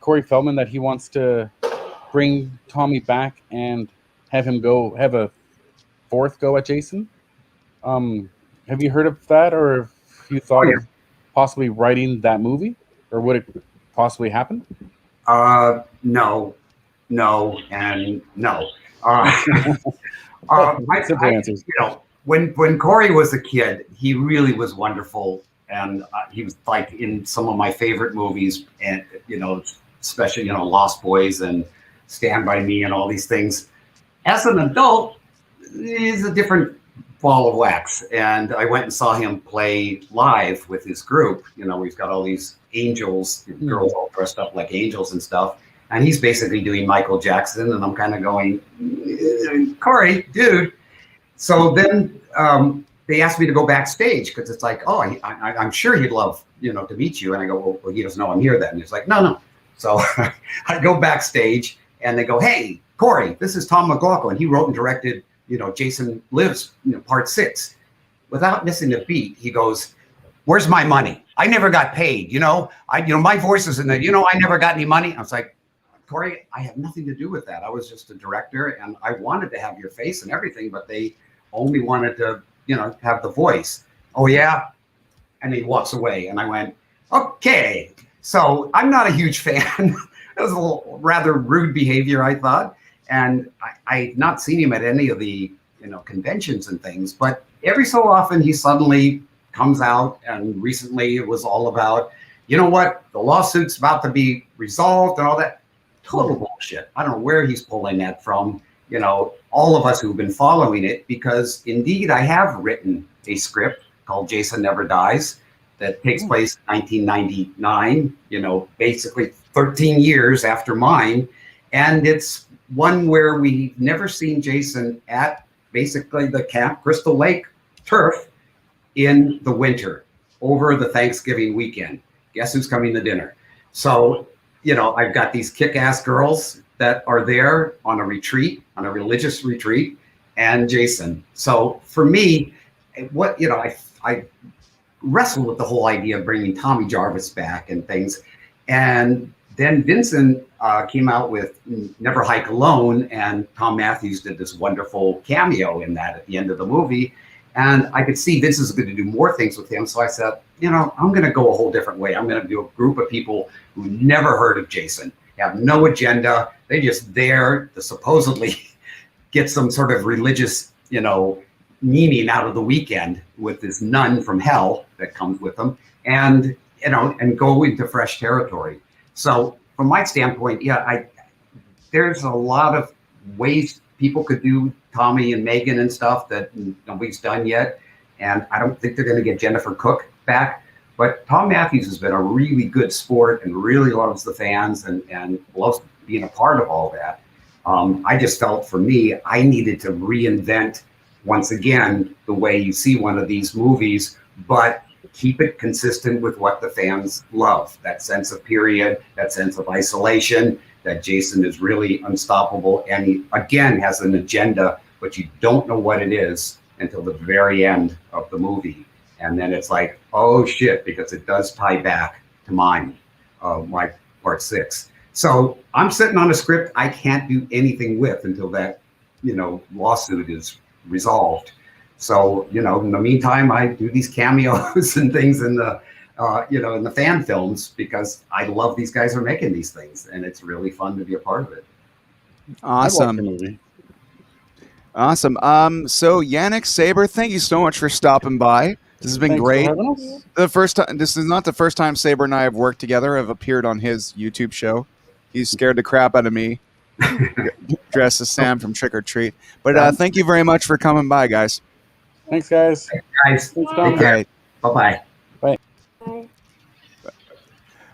Corey Feldman that he wants to bring Tommy back and have him have a fourth go at Jason. Have you heard of that, or have you thought of possibly writing that movie, or would it possibly happen? No, and no. Simple answers. You know, when Corey was a kid, he really was wonderful, and he was like in some of my favorite movies, and especially Lost Boys and Stand by Me and all these things. As an adult, he's a different ball of wax, and I went and saw him play live with his group. We've got all these angels, girls all dressed up like angels and stuff. And he's basically doing Michael Jackson, and I'm kind of going, Corey, dude. So then they asked me to go backstage because it's like, oh, I'm sure he'd love, to meet you. And I go, well, he doesn't know I'm here then. And he's like, no. So I go backstage, and they go, hey, Corey, this is Tom McLoughlin. He wrote and directed, Jason Lives, Part 6. Without missing a beat, he goes, where's my money? I never got paid. My voice is in the, I never got any money. I was like, Corey, I have nothing to do with that. I was just a director, and I wanted to have your face and everything, but they only wanted to, have the voice. Oh, yeah? And he walks away, and I went, okay. So I'm not a huge fan. It was a little rather rude behavior, I thought. And I've not seen him at any of the, conventions and things, but every so often he suddenly comes out, and recently it was all about, you know what, the lawsuit's about to be resolved and all that. Total bullshit. I don't know where he's pulling that from, all of us who've been following it, because indeed I have written a script called Jason Never Dies that takes place in 1999, basically 13 years after mine. And it's one where we've never seen Jason at basically the Camp Crystal Lake turf in the winter over the Thanksgiving weekend. Guess who's coming to dinner? So, I've got these kick-ass girls that are there on a retreat, on a religious retreat, and Jason. So for me, I wrestled with the whole idea of bringing Tommy Jarvis back and things. And then Vincent came out with Never Hike Alone, and Tom Matthews did this wonderful cameo in that at the end of the movie. And I could see Vince is going to do more things with him. So I said, I'm going to go a whole different way. I'm going to do a group of people who never heard of Jason, have no agenda. They're just there to supposedly get some sort of religious, meaning out of the weekend with this nun from hell that comes with them, and go into fresh territory. So from my standpoint, there's a lot of ways people could do Tommy and Megan and stuff that nobody's done yet. And I don't think they're going to get Jennifer Cook back. But Tom Matthews has been a really good sport and really loves the fans and loves being a part of all that. I just felt for me, I needed to reinvent once again the way you see one of these movies, but keep it consistent with what the fans love. That sense of period, that sense of isolation, that Jason is really unstoppable. And he, again, has an agenda, but you don't know what it is until the very end of the movie. And then it's like, oh shit, because it does tie back to mine, my Part 6. So I'm sitting on a script I can't do anything with until that, lawsuit is resolved. So, in the meantime, I do these cameos and things in the, in the fan films, because I love these guys are making these things, and it's really fun to be a part of it. Awesome. Awesome. So Yannick Saber, thank you so much for stopping by. This has been great. The first time. This is not the first time Saber and I have worked together. I've appeared on his YouTube show. He's scared the crap out of me, dressed as Sam from Trick or Treat. But thank you very much for coming by, guys. Thanks, guys. Thanks. Thanks, Tom. Bye. Bye. Bye.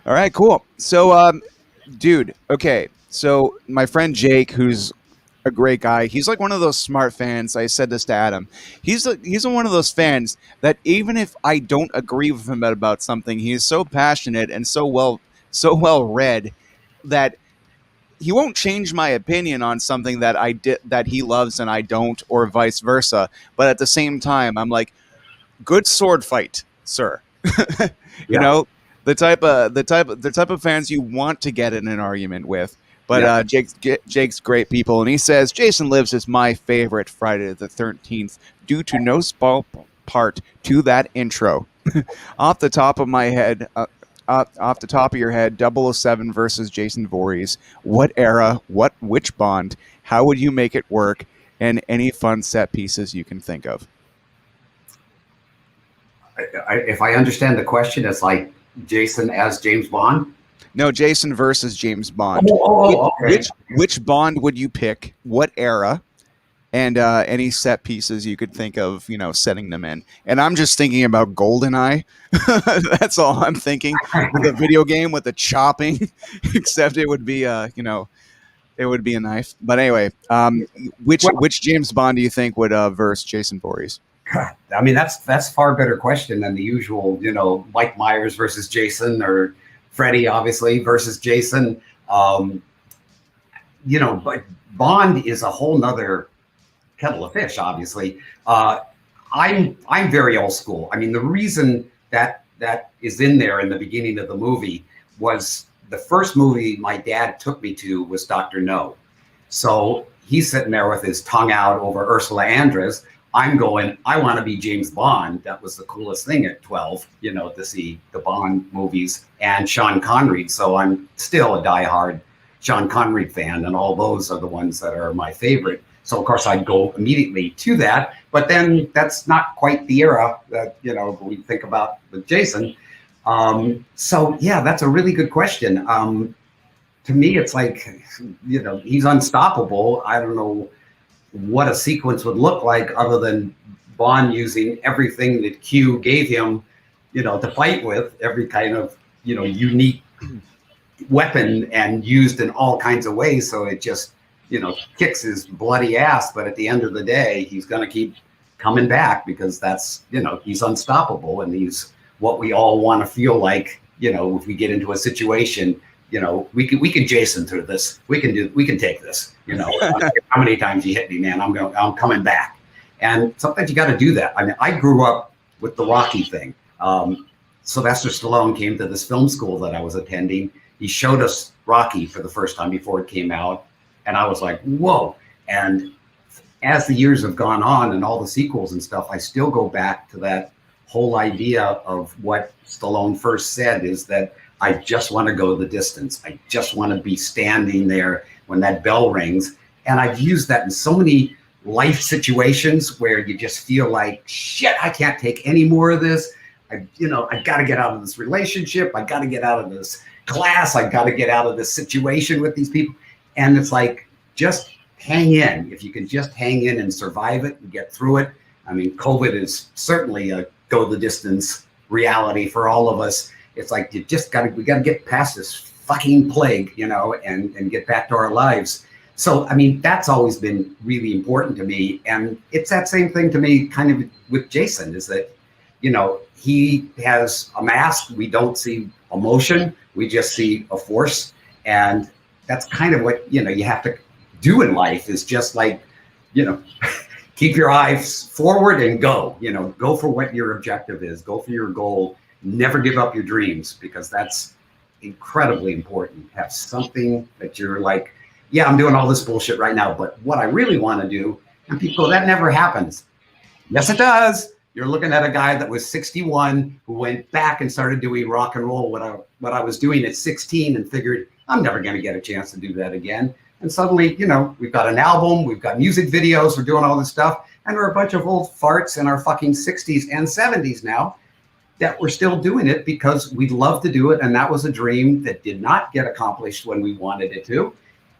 All right, cool. So, dude, okay. So my friend Jake, who's a great guy, he's like one of those smart fans. I said this to Adam. He's one of those fans that even if I don't agree with him about something, he is so passionate and so well read that he won't change my opinion on something that I did that he loves and I don't, or vice versa. But at the same time, I'm like, good sword fight, sir. You Yeah. know, the type of fans you want to get in an argument with. But Yeah. Jake's great people, and he says Jason Lives is my favorite Friday the 13th due to no small part to that intro. Off the top of my head, off the top of your head, 007 versus Jason Voorhees. What era? Which Bond? How would you make it work? And any fun set pieces you can think of. If I understand the question, it's like Jason as James Bond. No, Jason versus James Bond. Okay. Which Bond would you pick? What era? And any set pieces you could think of, setting them in. And I'm just thinking about GoldenEye. That's all I'm thinking. The video game with the chopping, except it would be it would be a knife. But anyway, which James Bond do you think would verse Jason Voorhees? I mean, that's far better question than the usual, Mike Myers versus Jason, or Freddy, obviously, versus Jason. But Bond is a whole nother kettle of fish, obviously. I'm very old school. I mean, the reason that is in there in the beginning of the movie was the first movie my dad took me to was Dr. No. So he's sitting there with his tongue out over Ursula Andress. I'm going, I want to be James Bond. That was the coolest thing at 12, to see the Bond movies and Sean Connery. So I'm still a diehard Sean Connery fan, and all those are the ones that are my favorite. So of course I'd go immediately to that, but then that's not quite the era that, we think about with Jason. So yeah, that's a really good question. To me, it's like, he's unstoppable. I don't know what a sequence would look like other than Bond using everything that Q gave him, to fight with, every kind of, unique weapon, and used in all kinds of ways. So it just, kicks his bloody ass. But at the end of the day, he's going to keep coming back, because that's, he's unstoppable, and he's what we all want to feel like, if we get into a situation, we can Jason through this. We can take this. How many times you hit me, man? I'm coming back. And sometimes you got to do that. I mean, I grew up with the Rocky thing. Sylvester Stallone came to this film school that I was attending. He showed us Rocky for the first time before it came out, and I was like, whoa. And as the years have gone on and all the sequels and stuff, I still go back to that whole idea of what Stallone first said, is that I just want to go the distance. I just want to be standing there when that bell rings. And I've used that in so many life situations where you just feel like, shit, I can't take any more of this. I got to get out of this relationship. I got to get out of this class. I got to get out of this situation with these people. And it's like, just hang in. If you can just hang in and survive it and get through it. I mean, COVID is certainly a go the distance reality for all of us. It's like, we got to get past this fucking plague, and get back to our lives. So, I mean, that's always been really important to me. And it's that same thing to me kind of with Jason, is that, he has a mask. We don't see emotion. We just see a force. And that's kind of what, you have to do in life, is just like, keep your eyes forward and go, go for what your objective is, go for your goal, never give up your dreams, because that's incredibly important. Have something that you're like, yeah, I'm doing all this bullshit right now, but what I really want to do, and people go, that never happens. Yes, it does. You're looking at a guy that was 61 who went back and started doing rock and roll, what I was doing at 16, and figured I'm never going to get a chance to do that again. And suddenly, we've got an album, we've got music videos, we're doing all this stuff, and we're a bunch of old farts in our fucking 60s and 70s now that we're still doing it because we love to do it. And that was a dream that did not get accomplished when we wanted it to.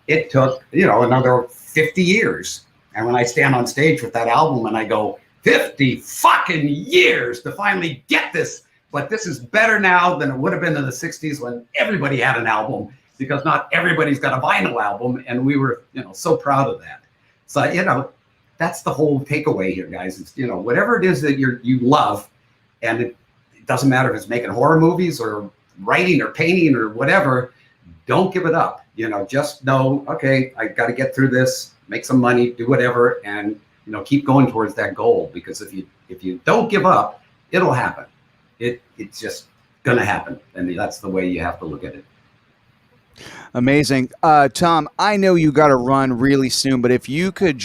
It took, another 50 years. And when I stand on stage with that album and I go, 50 fucking years to finally get this, but this is better now than it would have been in the 60s when everybody had an album, because not everybody's got a vinyl album. And we were, so proud of that. So, that's the whole takeaway here, guys. It's, whatever it is that you love, and it doesn't matter if it's making horror movies or writing or painting or whatever, don't give it up. just know, okay, I got to get through this, make some money, do whatever, and keep going towards that goal. Because if you don't give up, it'll happen. It's just gonna happen, and that's the way you have to look at it. Amazing. Tom, I know you got to run really soon, but if you could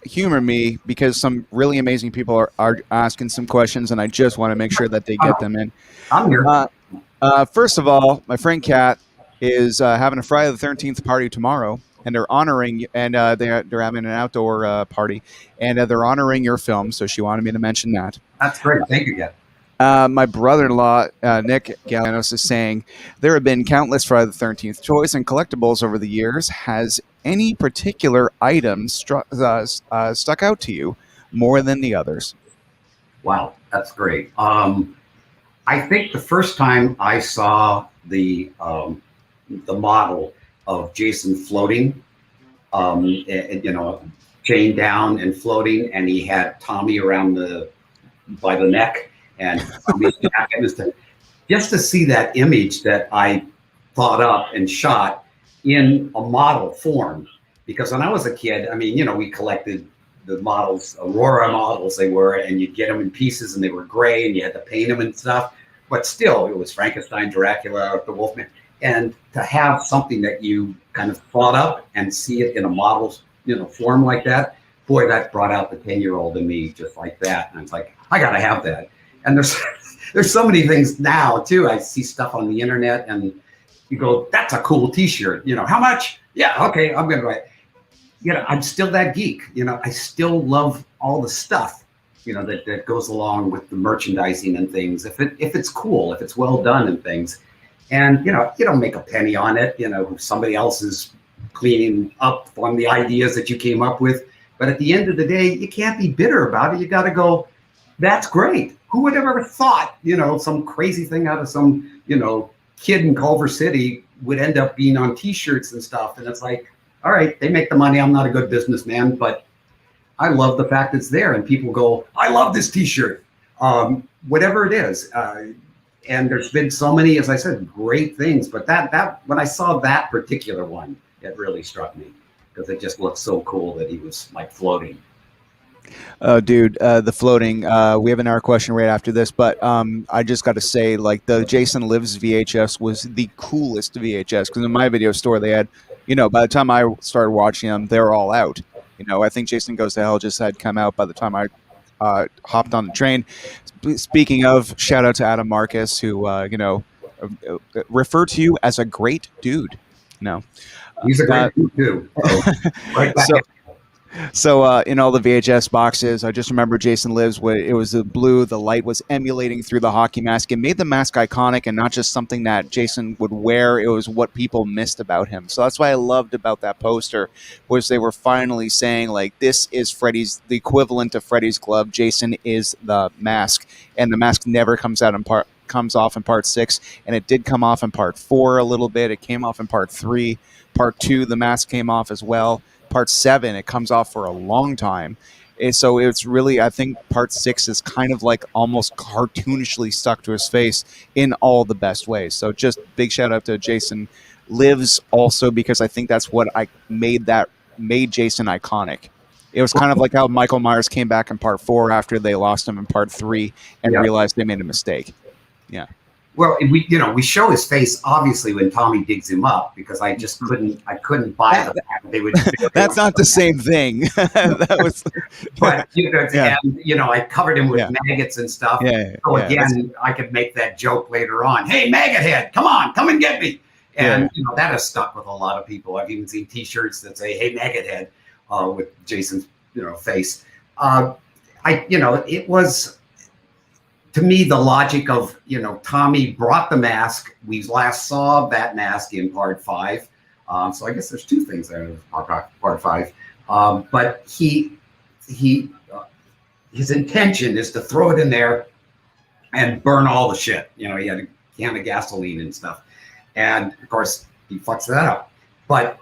humor me, because some really amazing people are asking some questions, and I just want to make sure that they get them in. I'm here. First of all, my friend Kat is having a Friday the 13th party tomorrow, and they're honoring, and they're having an outdoor party, and they're honoring your film, so she wanted me to mention that. That's great. Thank you, Kat. My brother-in-law, Nick Galanos, is saying there have been countless Friday the 13th toys and collectibles over the years. Has any particular item stuck out to you more than the others? Wow, that's great. I think the first time I saw the model of Jason floating, chained down and floating, and he had Tommy around by the neck. And just to see that image that I thought up and shot in a model form, because when I was a kid, we collected the models, Aurora models they were, and you'd get them in pieces and they were gray and you had to paint them and stuff. But still, it was Frankenstein, Dracula, the Wolfman. And to have something that you kind of thought up and see it in a model, form like that, boy, that brought out the 10-year-old in me just like that. And I was like, I got to have that. And there's so many things now too. I see stuff on the internet and you go, that's a cool t-shirt. How much? Yeah, okay, I'm gonna buy it. I'm still that geek. I still love all the stuff, that goes along with the merchandising and things. If it's cool, if it's well done and things. And you don't make a penny on it, somebody else is cleaning up on the ideas that you came up with. But at the end of the day, you can't be bitter about it. You gotta go, that's great. Who would have ever thought, some crazy thing out of some, kid in Culver City would end up being on t-shirts and stuff. And it's like, all right, they make the money. I'm not a good businessman, but I love the fact it's there. And people go, I love this t-shirt, whatever it is. And there's been so many, as I said, great things. But that when I saw that particular one, it really struck me because it just looked so cool that he was like floating. Oh, dude, the floating. We have another question right after this, but I just got to say, like, the Jason Lives VHS was the coolest VHS because in my video store they had, by the time I started watching them, they were all out. I think Jason Goes to Hell just had come out by the time I hopped on the train. Speaking of, shout out to Adam Marcus, who referred to you as a great dude. He's a great dude too. Right back. So in all the VHS boxes, I just remember Jason Lives. It was the blue. The light was emulating through the hockey mask. It made the mask iconic and not just something that Jason would wear. It was what people missed about him. So that's what I loved about that poster was they were finally saying, like, this is Freddy's, the equivalent of Freddy's glove. Jason is the mask, and the mask never comes off in part 6, and it did come off in part 4 a little bit. It came off in part 3. Part 2, the mask came off as well. Part 7, it comes off for a long time. And so it's really, I think part 6 is kind of like almost cartoonishly stuck to his face in all the best ways. So just big shout out to Jason Lives also, because I think that's what made Jason iconic. It was kind of like how Michael Myers came back in part 4 after they lost him in part 3 and realized they made a mistake. Yeah. Well, we show his face obviously when Tommy digs him up because I just couldn't buy the fact that they would. That's not the same thing. That was, but and I covered him with maggots and stuff. So again, I could make that joke later on. Hey, maggot head, come on, come and get me. And that has stuck with a lot of people. I've even seen T-shirts that say, "Hey, maggot head," with Jason's face. It was. To me, the logic of, Tommy brought the mask. We last saw that mask in part 5. So I guess there's 2 things there in part 5. But his intention is to throw it in there and burn all the shit. He had a can of gasoline and stuff. And of course, he fucks that up. But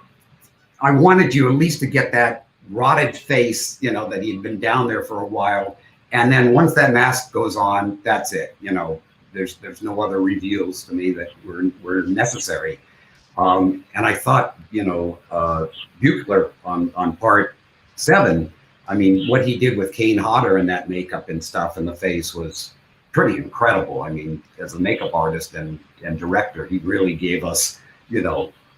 I wanted you at least to get that rotted face, that he'd been down there for a while. And then once that mask goes on, that's it. There's no other reveals to me that were necessary. And I thought, Buechler on part 7, I mean, what he did with Kane Hodder and that makeup and stuff in the face was pretty incredible. I mean, as a makeup artist and director, he really gave us,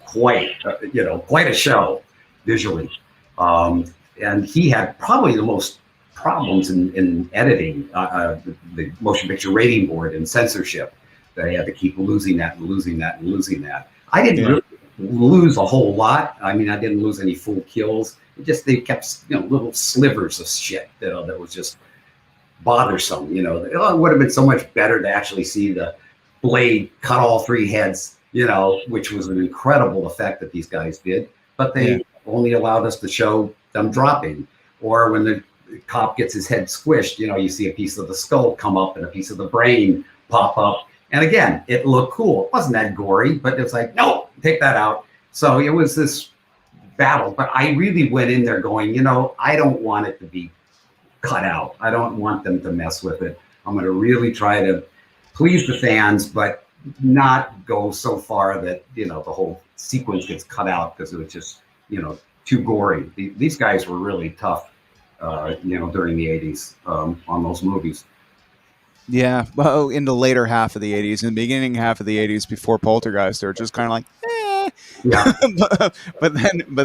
quite a show visually. And he had probably the most problems in editing the motion picture rating board and censorship. They had to keep losing that and losing that and losing that. I didn't really lose a whole lot. I mean, I didn't lose any full kills. They kept little slivers of shit that was just bothersome. It would have been so much better to actually see the blade cut all 3 heads, which was an incredible effect that these guys did. But they only allowed us to show them dropping, or when the cop gets his head squished, you see a piece of the skull come up and a piece of the brain pop up. And again, it looked cool. It wasn't that gory, but it was like, no, take that out. So it was this battle. But I really went in there going, I don't want it to be cut out. I don't want them to mess with it. I'm going to really try to please the fans, but not go so far that, the whole sequence gets cut out because it was just, too gory. These guys were really tough, during the 80s on those movies. Yeah, well, in the later half of the 80s, in the beginning half of the 80s, before Poltergeist, they're just kind of like, Yeah. but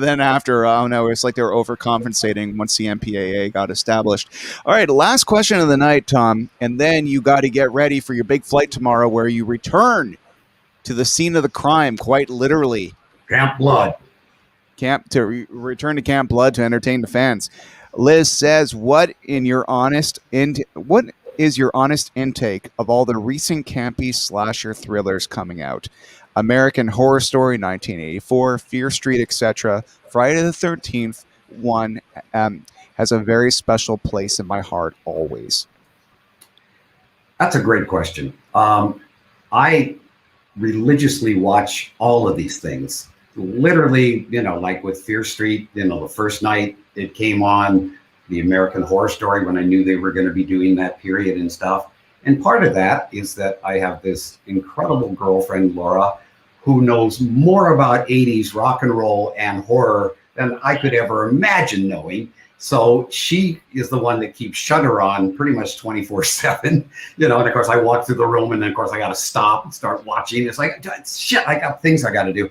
then after, oh no, it's like they were overcompensating once the MPAA got established. All right, last question of the night, Tom, and then you got to get ready for your big flight tomorrow, where you return to the scene of the crime, quite literally. Camp Blood. Return to Camp Blood to entertain the fans. Liz says, what is your honest intake of all the recent campy slasher thrillers coming out? American Horror Story, 1984, Fear Street, etc. Friday the 13th one has a very special place in my heart always. That's a great question. I religiously watch all of these things. Literally, like with Fear Street, the first night it came on, the American Horror Story, when I knew they were going to be doing that period and stuff. And part of that is that I have this incredible girlfriend, Laura, who knows more about 80s rock and roll and horror than I could ever imagine knowing. So she is the one that keeps Shudder on pretty much 24/7, and of course I walk through the room and then of course I got to stop and start watching. It's like, shit, I got things I got to do.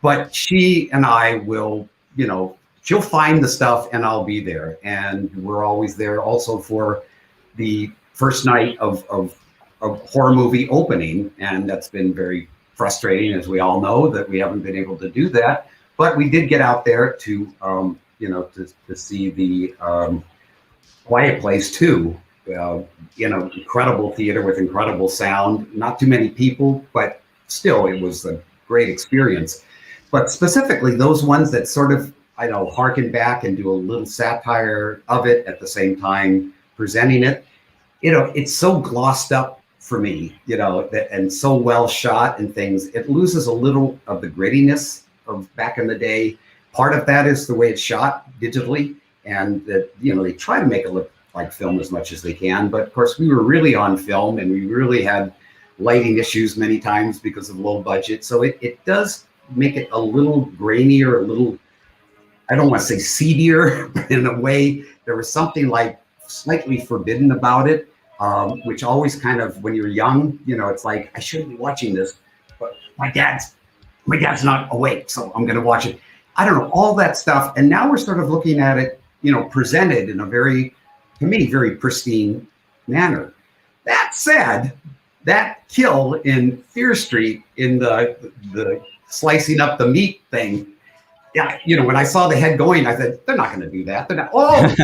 But she and I will, she'll find the stuff and I'll be there. And we're always there also for the first night of a horror movie opening. And that's been very frustrating, as we all know, that we haven't been able to do that. But we did get out there to, to see the Quiet Place 2, incredible theater with incredible sound. Not too many people, but still it was a great experience. But specifically those ones that sort of, harken back and do a little satire of it at the same time presenting it, it's so glossed up for me, and so well shot and things, it loses a little of the grittiness of back in the day. Part of that is the way it's shot digitally, and that, they try to make it look like film as much as they can. But of course, we were really on film and we really had lighting issues many times because of low budget. So it does make it a little grainier, a little, I don't want to say seedier, but in a way, there was something like slightly forbidden about it, which always kind of, when you're young, it's like, I shouldn't be watching this, but my dad's not awake, so I'm going to watch it. I don't know, all that stuff. And now we're sort of looking at it, presented in a very, to me, very pristine manner. That said, that kill in Fear Street in the slicing up the meat thing, yeah, when I saw the head going, I said, they're not going to do that. They're not. Oh,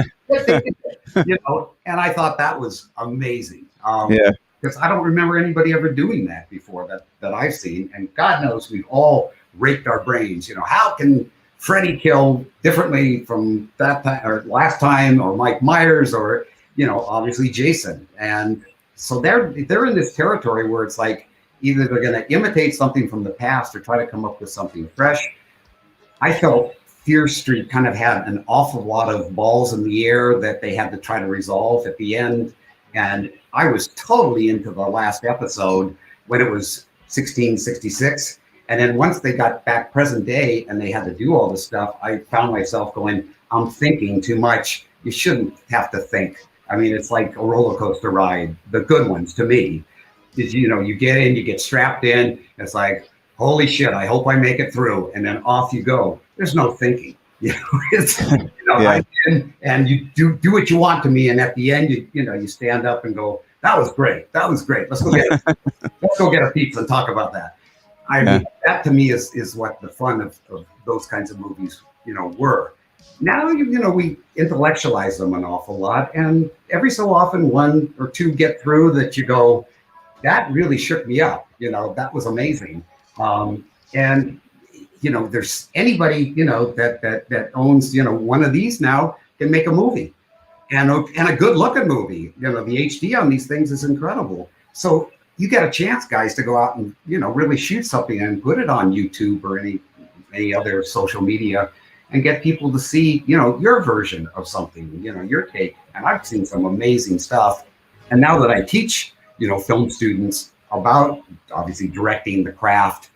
and I thought that was amazing. Because I don't remember anybody ever doing that before that I've seen. And God knows we've all raked our brains. How can Freddy kill differently from that time or last time, or Mike Myers, or obviously Jason? And so they're in this territory where it's like either they're going to imitate something from the past or try to come up with something fresh. I felt Fear Street kind of had an awful lot of balls in the air that they had to try to resolve at the end. And I was totally into the last episode when it was 1666. And then once they got back present day and they had to do all this stuff, I found myself going, I'm thinking too much. You shouldn't have to think. I mean, it's like a roller coaster ride, the good ones to me. Is, you know, you get in, you get strapped in. It's like, holy shit, I hope I make it through. And then off you go. There's no thinking. You know, Yeah. I'm in, and you do what you want to me. And at the end, you stand up and go, that was great. That was great. Let's go get a pizza and talk about that. I mean, that to me is what the fun of those kinds of movies, were. Now, we intellectualize them an awful lot. And every so often, one or two get through that you go, that really shook me up. That was amazing. And, there's anybody, that owns, one of these now can make a movie and a good looking movie. The HD on these things is incredible. So you get a chance, guys, to go out and, really shoot something and put it on YouTube or any other social media and get people to see, your version of something, your take. And I've seen some amazing stuff. And now that I teach, film students about obviously directing the craft,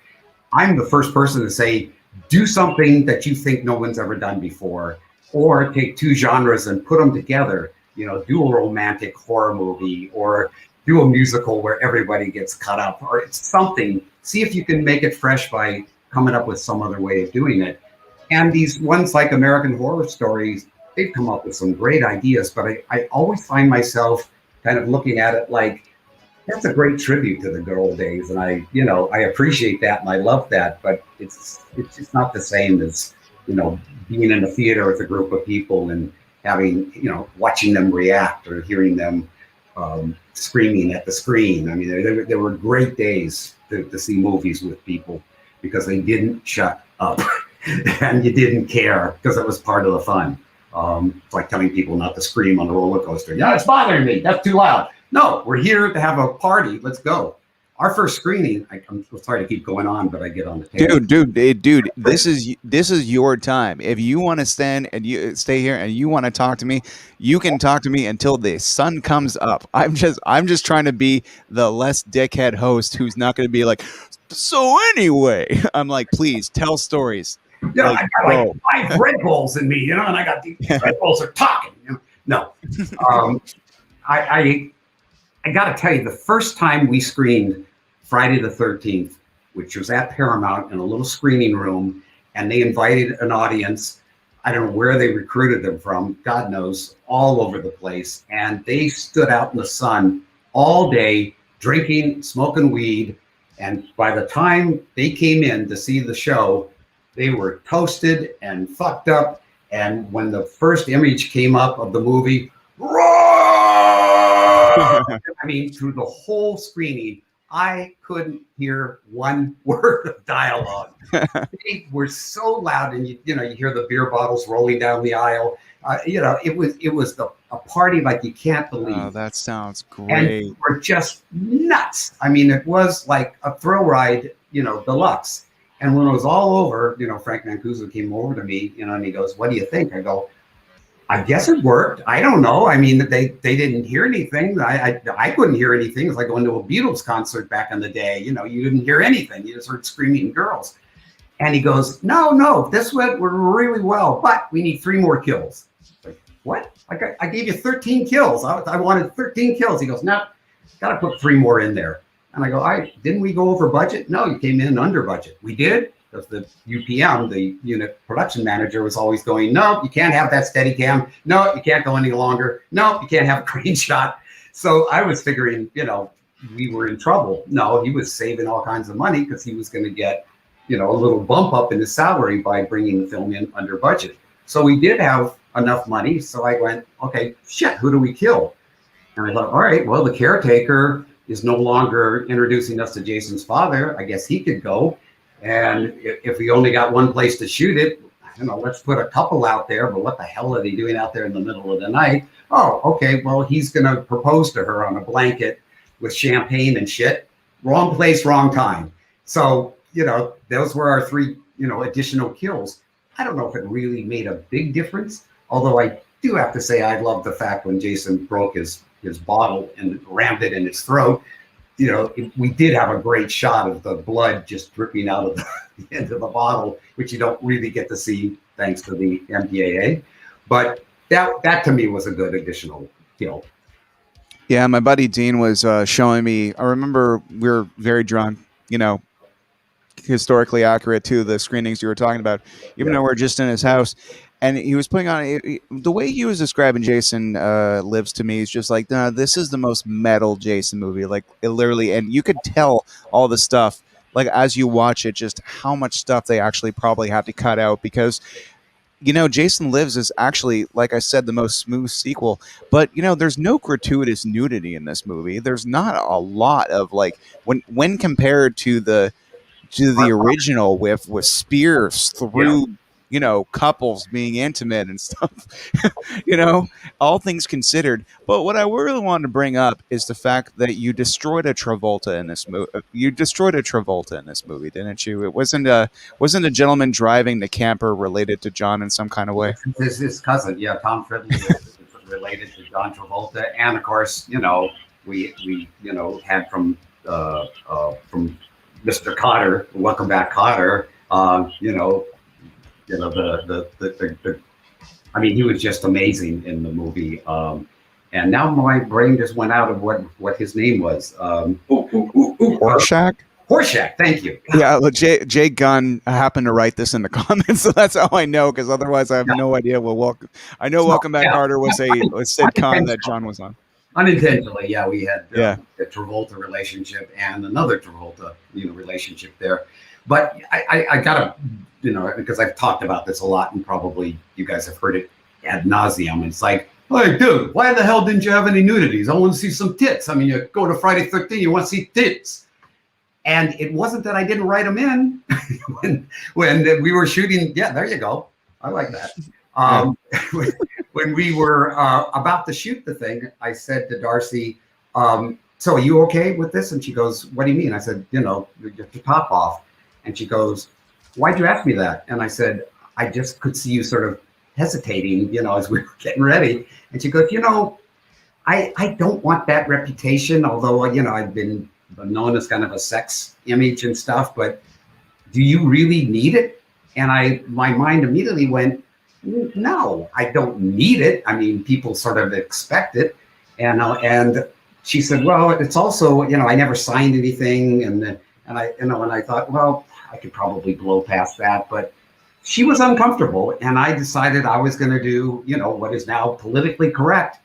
I'm the first person to say, do something that you think no one's ever done before, or take two genres and put them together, do a romantic horror movie or do a musical where everybody gets cut up, or it's something. See if you can make it fresh by coming up with some other way of doing it. And these ones like American Horror Stories, they've come up with some great ideas, but I always find myself kind of looking at it like, that's a great tribute to the good old days. And I appreciate that and I love that, but it's just not the same as, being in a theater with a group of people and having, watching them react or hearing them screaming at the screen. I mean, there were great days to see movies with people because they didn't shut up and you didn't care because it was part of the fun. It's like telling people not to scream on a roller coaster. Yeah, it's bothering me. That's too loud. No, we're here to have a party. Let's go. Our first screening, I'm sorry to keep going on, but I get on the table. Dude, this is your time. If you want to stand and you stay here and you want to talk to me, you can talk to me until the sun comes up. I'm just trying to be the less dickhead host who's not going to be like, so anyway, I'm like, please tell stories. I got like 5 Red Bulls in me, and I got these Red Bulls are talking. No, I got to tell you, the first time we screened Friday the 13th, which was at Paramount in a little screening room, and they invited an audience. I don't know where they recruited them from, God knows, all over the place. And they stood out in the sun all day, drinking, smoking weed. And by the time they came in to see the show, they were toasted and fucked up. And when the first image came up of the movie, I mean, through the whole screening, I couldn't hear one word of dialogue. They were so loud, and you hear the beer bottles rolling down the aisle. It was a party like you can't believe. Oh, that sounds great. And we're just nuts. I mean, it was like a thrill ride, deluxe. And when it was all over, Frank Mancuso came over to me, and he goes, "What do you think?" I go, I guess it worked. I don't know. I mean, they didn't hear anything. I couldn't hear anything. It's like going to a Beatles concert back in the day. You didn't hear anything. You just heard screaming girls. And he goes, no, this went really well, but we need 3 more kills. Like, what? I gave you 13 kills. I wanted 13 kills. He goes, no, got to put 3 more in there. And I go, didn't we go over budget? No, you came in under budget. We did. Because the UPM, the unit production manager, was always going, no, you can't have that steady cam. No, you can't go any longer. No, you can't have a crane shot. So I was figuring, we were in trouble. No, he was saving all kinds of money because he was going to get, a little bump up in his salary by bringing the film in under budget. So we did have enough money. So I went, okay, shit, who do we kill? And I thought, all right, well, the caretaker is no longer introducing us to Jason's father. I guess he could go. And if we only got one place to shoot it, let's put a couple out there, but what the hell are they doing out there in the middle of the night? Oh, okay, well, he's going to propose to her on a blanket with champagne and shit. Wrong place, wrong time. So, those were our 3, additional kills. I don't know if it really made a big difference, although I do have to say I love the fact when Jason broke his bottle and rammed it in his throat. we did have a great shot of the blood just dripping out of the end of the bottle, which you don't really get to see thanks to the MPAA. But that to me was a good additional kill. Yeah, my buddy Dean was showing me. I remember we were very drunk, historically accurate to the screenings you were talking about, even though we're just in his house. And he was putting on the way he was describing Jason Lives to me is just like, nah, this is the most metal Jason movie. Like, it literally, and you could tell all the stuff, like, as you watch it, just how much stuff they actually probably had to cut out because, Jason Lives is actually, like I said, the most smooth sequel. But, there's no gratuitous nudity in this movie. There's not a lot of, like, when compared to the original with spears through couples being intimate and stuff, all things considered. But what I really wanted to bring up is the fact that you destroyed a Travolta in this movie. You destroyed a Travolta in this movie, didn't you? It wasn't a gentleman driving the camper related to John in some kind of way? His cousin, Tom Fridley is related to John Travolta, and of course, we had from Mr. Cotter, Welcome Back, Cotter. I mean, he was just amazing in the movie. And now my brain just went out of what his name was. Horshack? Horshack, thank you. Yeah, Jay Gunn happened to write this in the comments, so that's how I know. Because otherwise, I have no idea. I know Welcome Back, Carter was a sitcom that John was on. Unintentionally, we had a Travolta relationship and another Travolta relationship there. But I gotta, because I've talked about this a lot, and probably you guys have heard it ad nauseum. It's like, hey, dude, why the hell didn't you have any nudities? I want to see some tits. I mean, you go to Friday 13, you want to see tits. And it wasn't that I didn't write them in when we were shooting. Yeah, there you go. I like that. When we were about to shoot the thing, I said to Darcy, so are you okay with this? And she goes, what do you mean? I said, you have to top off. And she goes, why'd you ask me that? And I said, I just could see you sort of hesitating, as we were getting ready. And she goes, I don't want that reputation, although, I've been known as kind of a sex image and stuff, but do you really need it? And my mind immediately went, no, I don't need it. I mean, people sort of expect it. And she said, well, it's also, I never signed anything. And I thought, well, I could probably blow past that, but she was uncomfortable. And I decided I was going to do, what is now politically correct.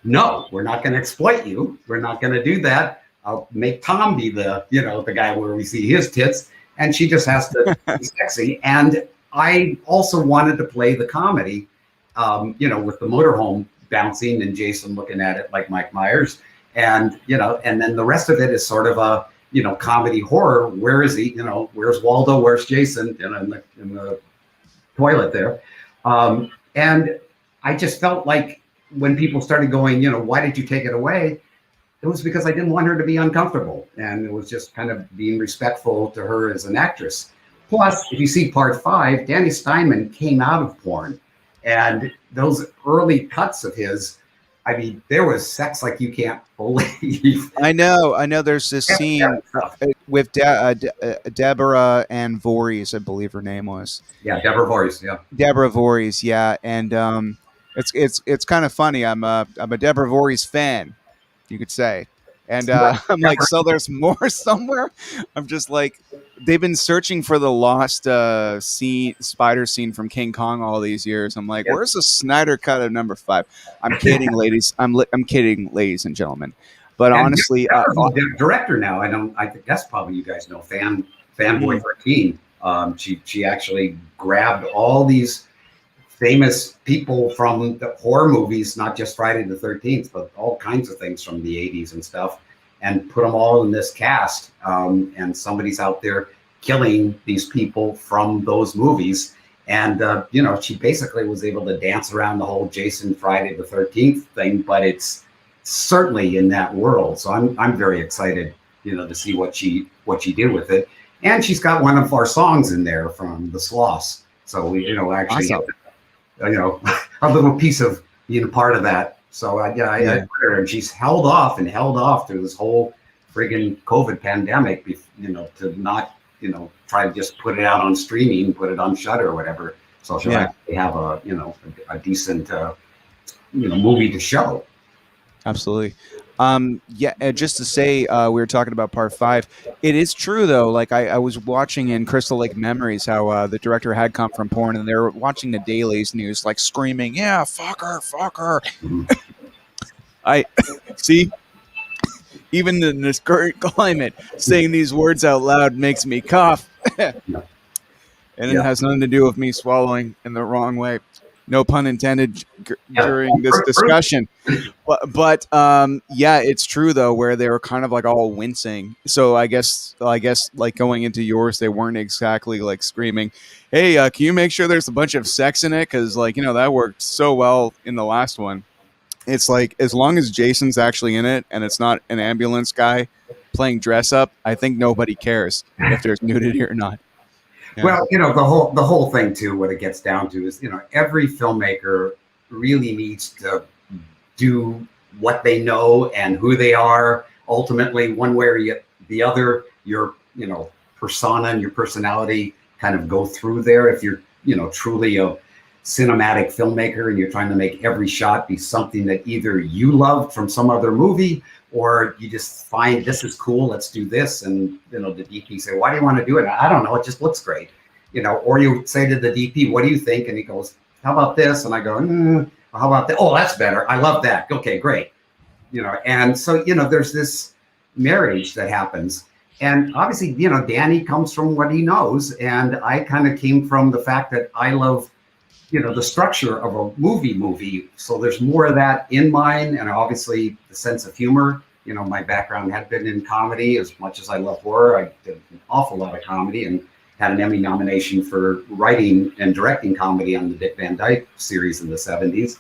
No, we're not going to exploit you. We're not going to do that. I'll make Tom be the guy where we see his tits. And she just has to be sexy. And I also wanted to play the comedy, with the motorhome bouncing and Jason looking at it like Mike Myers. And, and then the rest of it is sort of a, comedy horror. Where is he? Where's Waldo? Where's Jason? In the toilet there. And I just felt like when people started going, why did you take it away? It was because I didn't want her to be uncomfortable. And it was just kind of being respectful to her as an actress. Plus, if you see part 5, Danny Steinman came out of porn. And those early cuts of his, I mean, there was sex like you can't believe. I know. There's this scene with Deborah Ann Voorhees, I believe her name was. Yeah, Deborah Voorhees. Yeah, Deborah Voorhees. Yeah, and it's kind of funny. I'm a Deborah Voorhees fan, you could say. And I'm like, so there's more somewhere. I'm just like, they've been searching for the lost spider scene from King Kong all these years. I'm like, where's the Snyder cut of number 5? I'm kidding, ladies. I'm kidding, ladies and gentlemen. But and honestly, the director now. I guess probably you guys know Fanboy 13. She actually grabbed all these famous people from the horror movies, not just Friday the 13th, but all kinds of things from the 80s and stuff, and put them all in this cast. And somebody's out there killing these people from those movies. And, she basically was able to dance around the whole Jason Friday the 13th thing, but it's certainly in that world. So I'm very excited, to see what she did with it. And she's got one of our songs in there from the Sloss. So we, actually, awesome. A little piece of being a part of that. So I put her, and she's held off through this whole friggin' COVID pandemic, to not, try to just put it out on streaming, put it on Shudder or whatever. So she'll actually have a decent, movie to show. Absolutely. Yeah, and just to say, we were talking about part 5. It is true though. Like I was watching in Crystal Lake Memories how the director had come from porn, and they were watching the dailies, and he was like screaming, "Yeah, fuck her, fuck her." I see. Even in this current climate, saying these words out loud makes me cough, and it has nothing to do with me swallowing in the wrong way. No pun intended during this discussion. But yeah, it's true though, where they were kind of like all wincing. So I guess like going into yours, they weren't exactly like screaming, "Hey, can you make sure there's a bunch of sex in it?" Because that worked so well in the last one. It's like as long as Jason's actually in it and it's not an ambulance guy playing dress up, I think nobody cares if there's nudity or not. Yeah. Well, the whole thing too, what it gets down to is, every filmmaker really needs to do what they know and who they are. Ultimately, one way or the other, your persona and your personality kind of go through there. If you're truly a cinematic filmmaker and you're trying to make every shot be something that either you loved from some other movie, or you just find this is cool, let's do this, and the DP say, "Why do you want to do it?" I don't know, it just looks great, or you say to the DP, "What do you think?" And he goes, "How about this?" And I go, "How about that? Oh, that's better. I love that. Okay, great." And so there's this marriage that happens, and obviously Danny comes from what he knows, and I kind of came from the fact that I love the structure of a movie. So there's more of that in mine, and obviously the sense of humor. My background had been in comedy. As much as I love horror, I did an awful lot of comedy and had an Emmy nomination for writing and directing comedy on the Dick Van Dyke series in the 70s.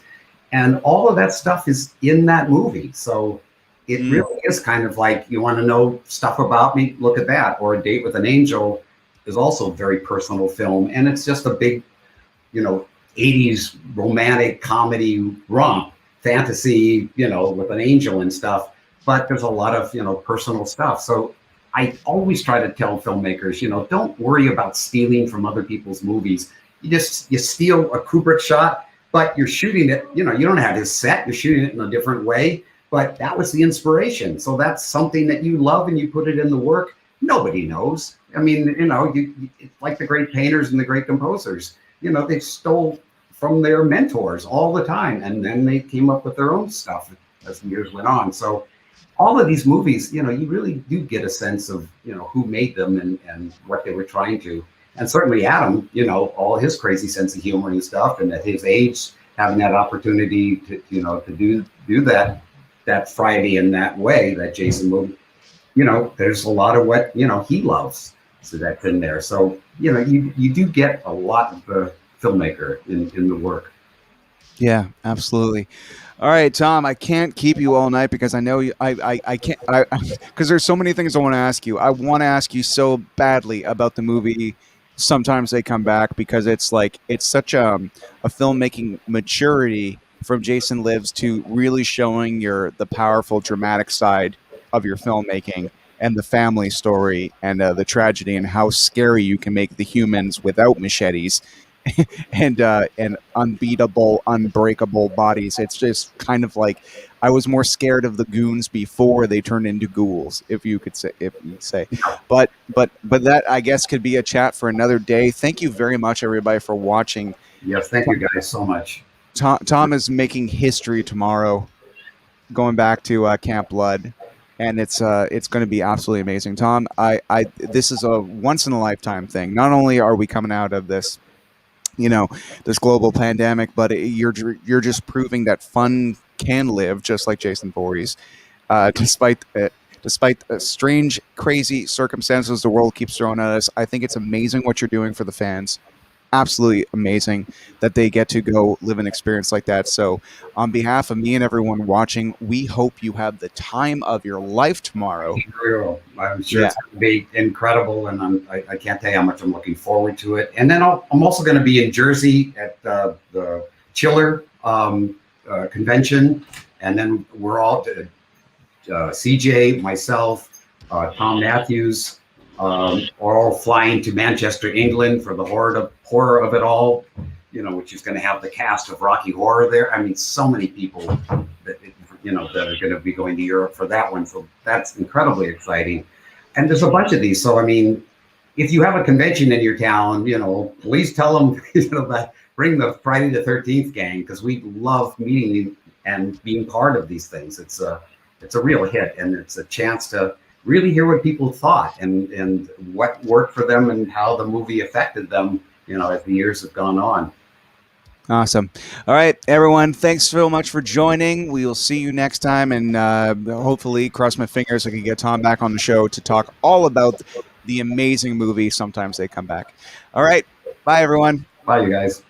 And all of that stuff is in that movie. So it really is kind of like, you want to know stuff about me, look at that. Or A Date with an Angel is also a very personal film. And it's just a big, 80s romantic comedy romp, fantasy, with an angel and stuff. But there's a lot of, personal stuff. So I always try to tell filmmakers, don't worry about stealing from other people's movies. You steal a Kubrick shot, but you're shooting it, you don't have his set, you're shooting it in a different way. But that was the inspiration. So that's something that you love and you put it in the work. Nobody knows. I mean, it's like the great painters and the great composers. They stole from their mentors all the time, and then they came up with their own stuff as the years went on. So all of these movies, you really do get a sense of, who made them and what they were trying to. And certainly Adam, all his crazy sense of humor and stuff, and at his age, having that opportunity to, to do that Friday in that way, that Jason movie, there's a lot of what, he loves. So that's in there. So, you do get a lot of the filmmaker in the work. Yeah, absolutely. All right, Tom, I can't keep you all night because I know you, I can't, because there's so many things I want to ask you. I want to ask you so badly about the movie Sometimes They Come Back, because it's such a filmmaking maturity from Jason Lives to really showing the powerful dramatic side of your filmmaking and the family story and the tragedy and how scary you can make the humans without machetes and unbeatable, unbreakable bodies. It's just kind of like I was more scared of the goons before they turned into ghouls, if you say. But that, I guess, could be a chat for another day. Thank you very much, everybody, for watching. Yes, thank you guys so much. Tom is making history tomorrow, going back to Camp Blood. And it's going to be absolutely amazing. Tom, this is a once in a lifetime thing. Not only are we coming out of this, this global pandemic, but you're just proving that fun can live just like Jason Voorhees, despite strange, crazy circumstances the world keeps throwing at us. I think it's amazing what you're doing for the fans. Absolutely amazing that they get to go live an experience like that. So on behalf of me and everyone watching, we hope you have the time of your life tomorrow. I'm sure it's going to be incredible, and I can't tell you how much I'm looking forward to it. And then I'm also going to be in Jersey at the Chiller convention, and then we're all CJ, myself, Tom Matthews, all flying to Manchester, England for the horror of it all, which is going to have the cast of Rocky Horror there. I mean, so many people that that are going to be going to Europe for that one. So that's incredibly exciting. And there's a bunch of these. So I mean, if you have a convention in your town, please tell them that bring the Friday the 13th gang, because we love meeting and being part of these things. It's a real hit, and it's a chance to really hear what people thought and what worked for them and how the movie affected them, as the years have gone on. Awesome. All right, everyone. Thanks so much for joining. We will see you next time, and hopefully, cross my fingers, I can get Tom back on the show to talk all about the amazing movie. Sometimes They Come Back. All right. Bye, everyone. Bye, you guys.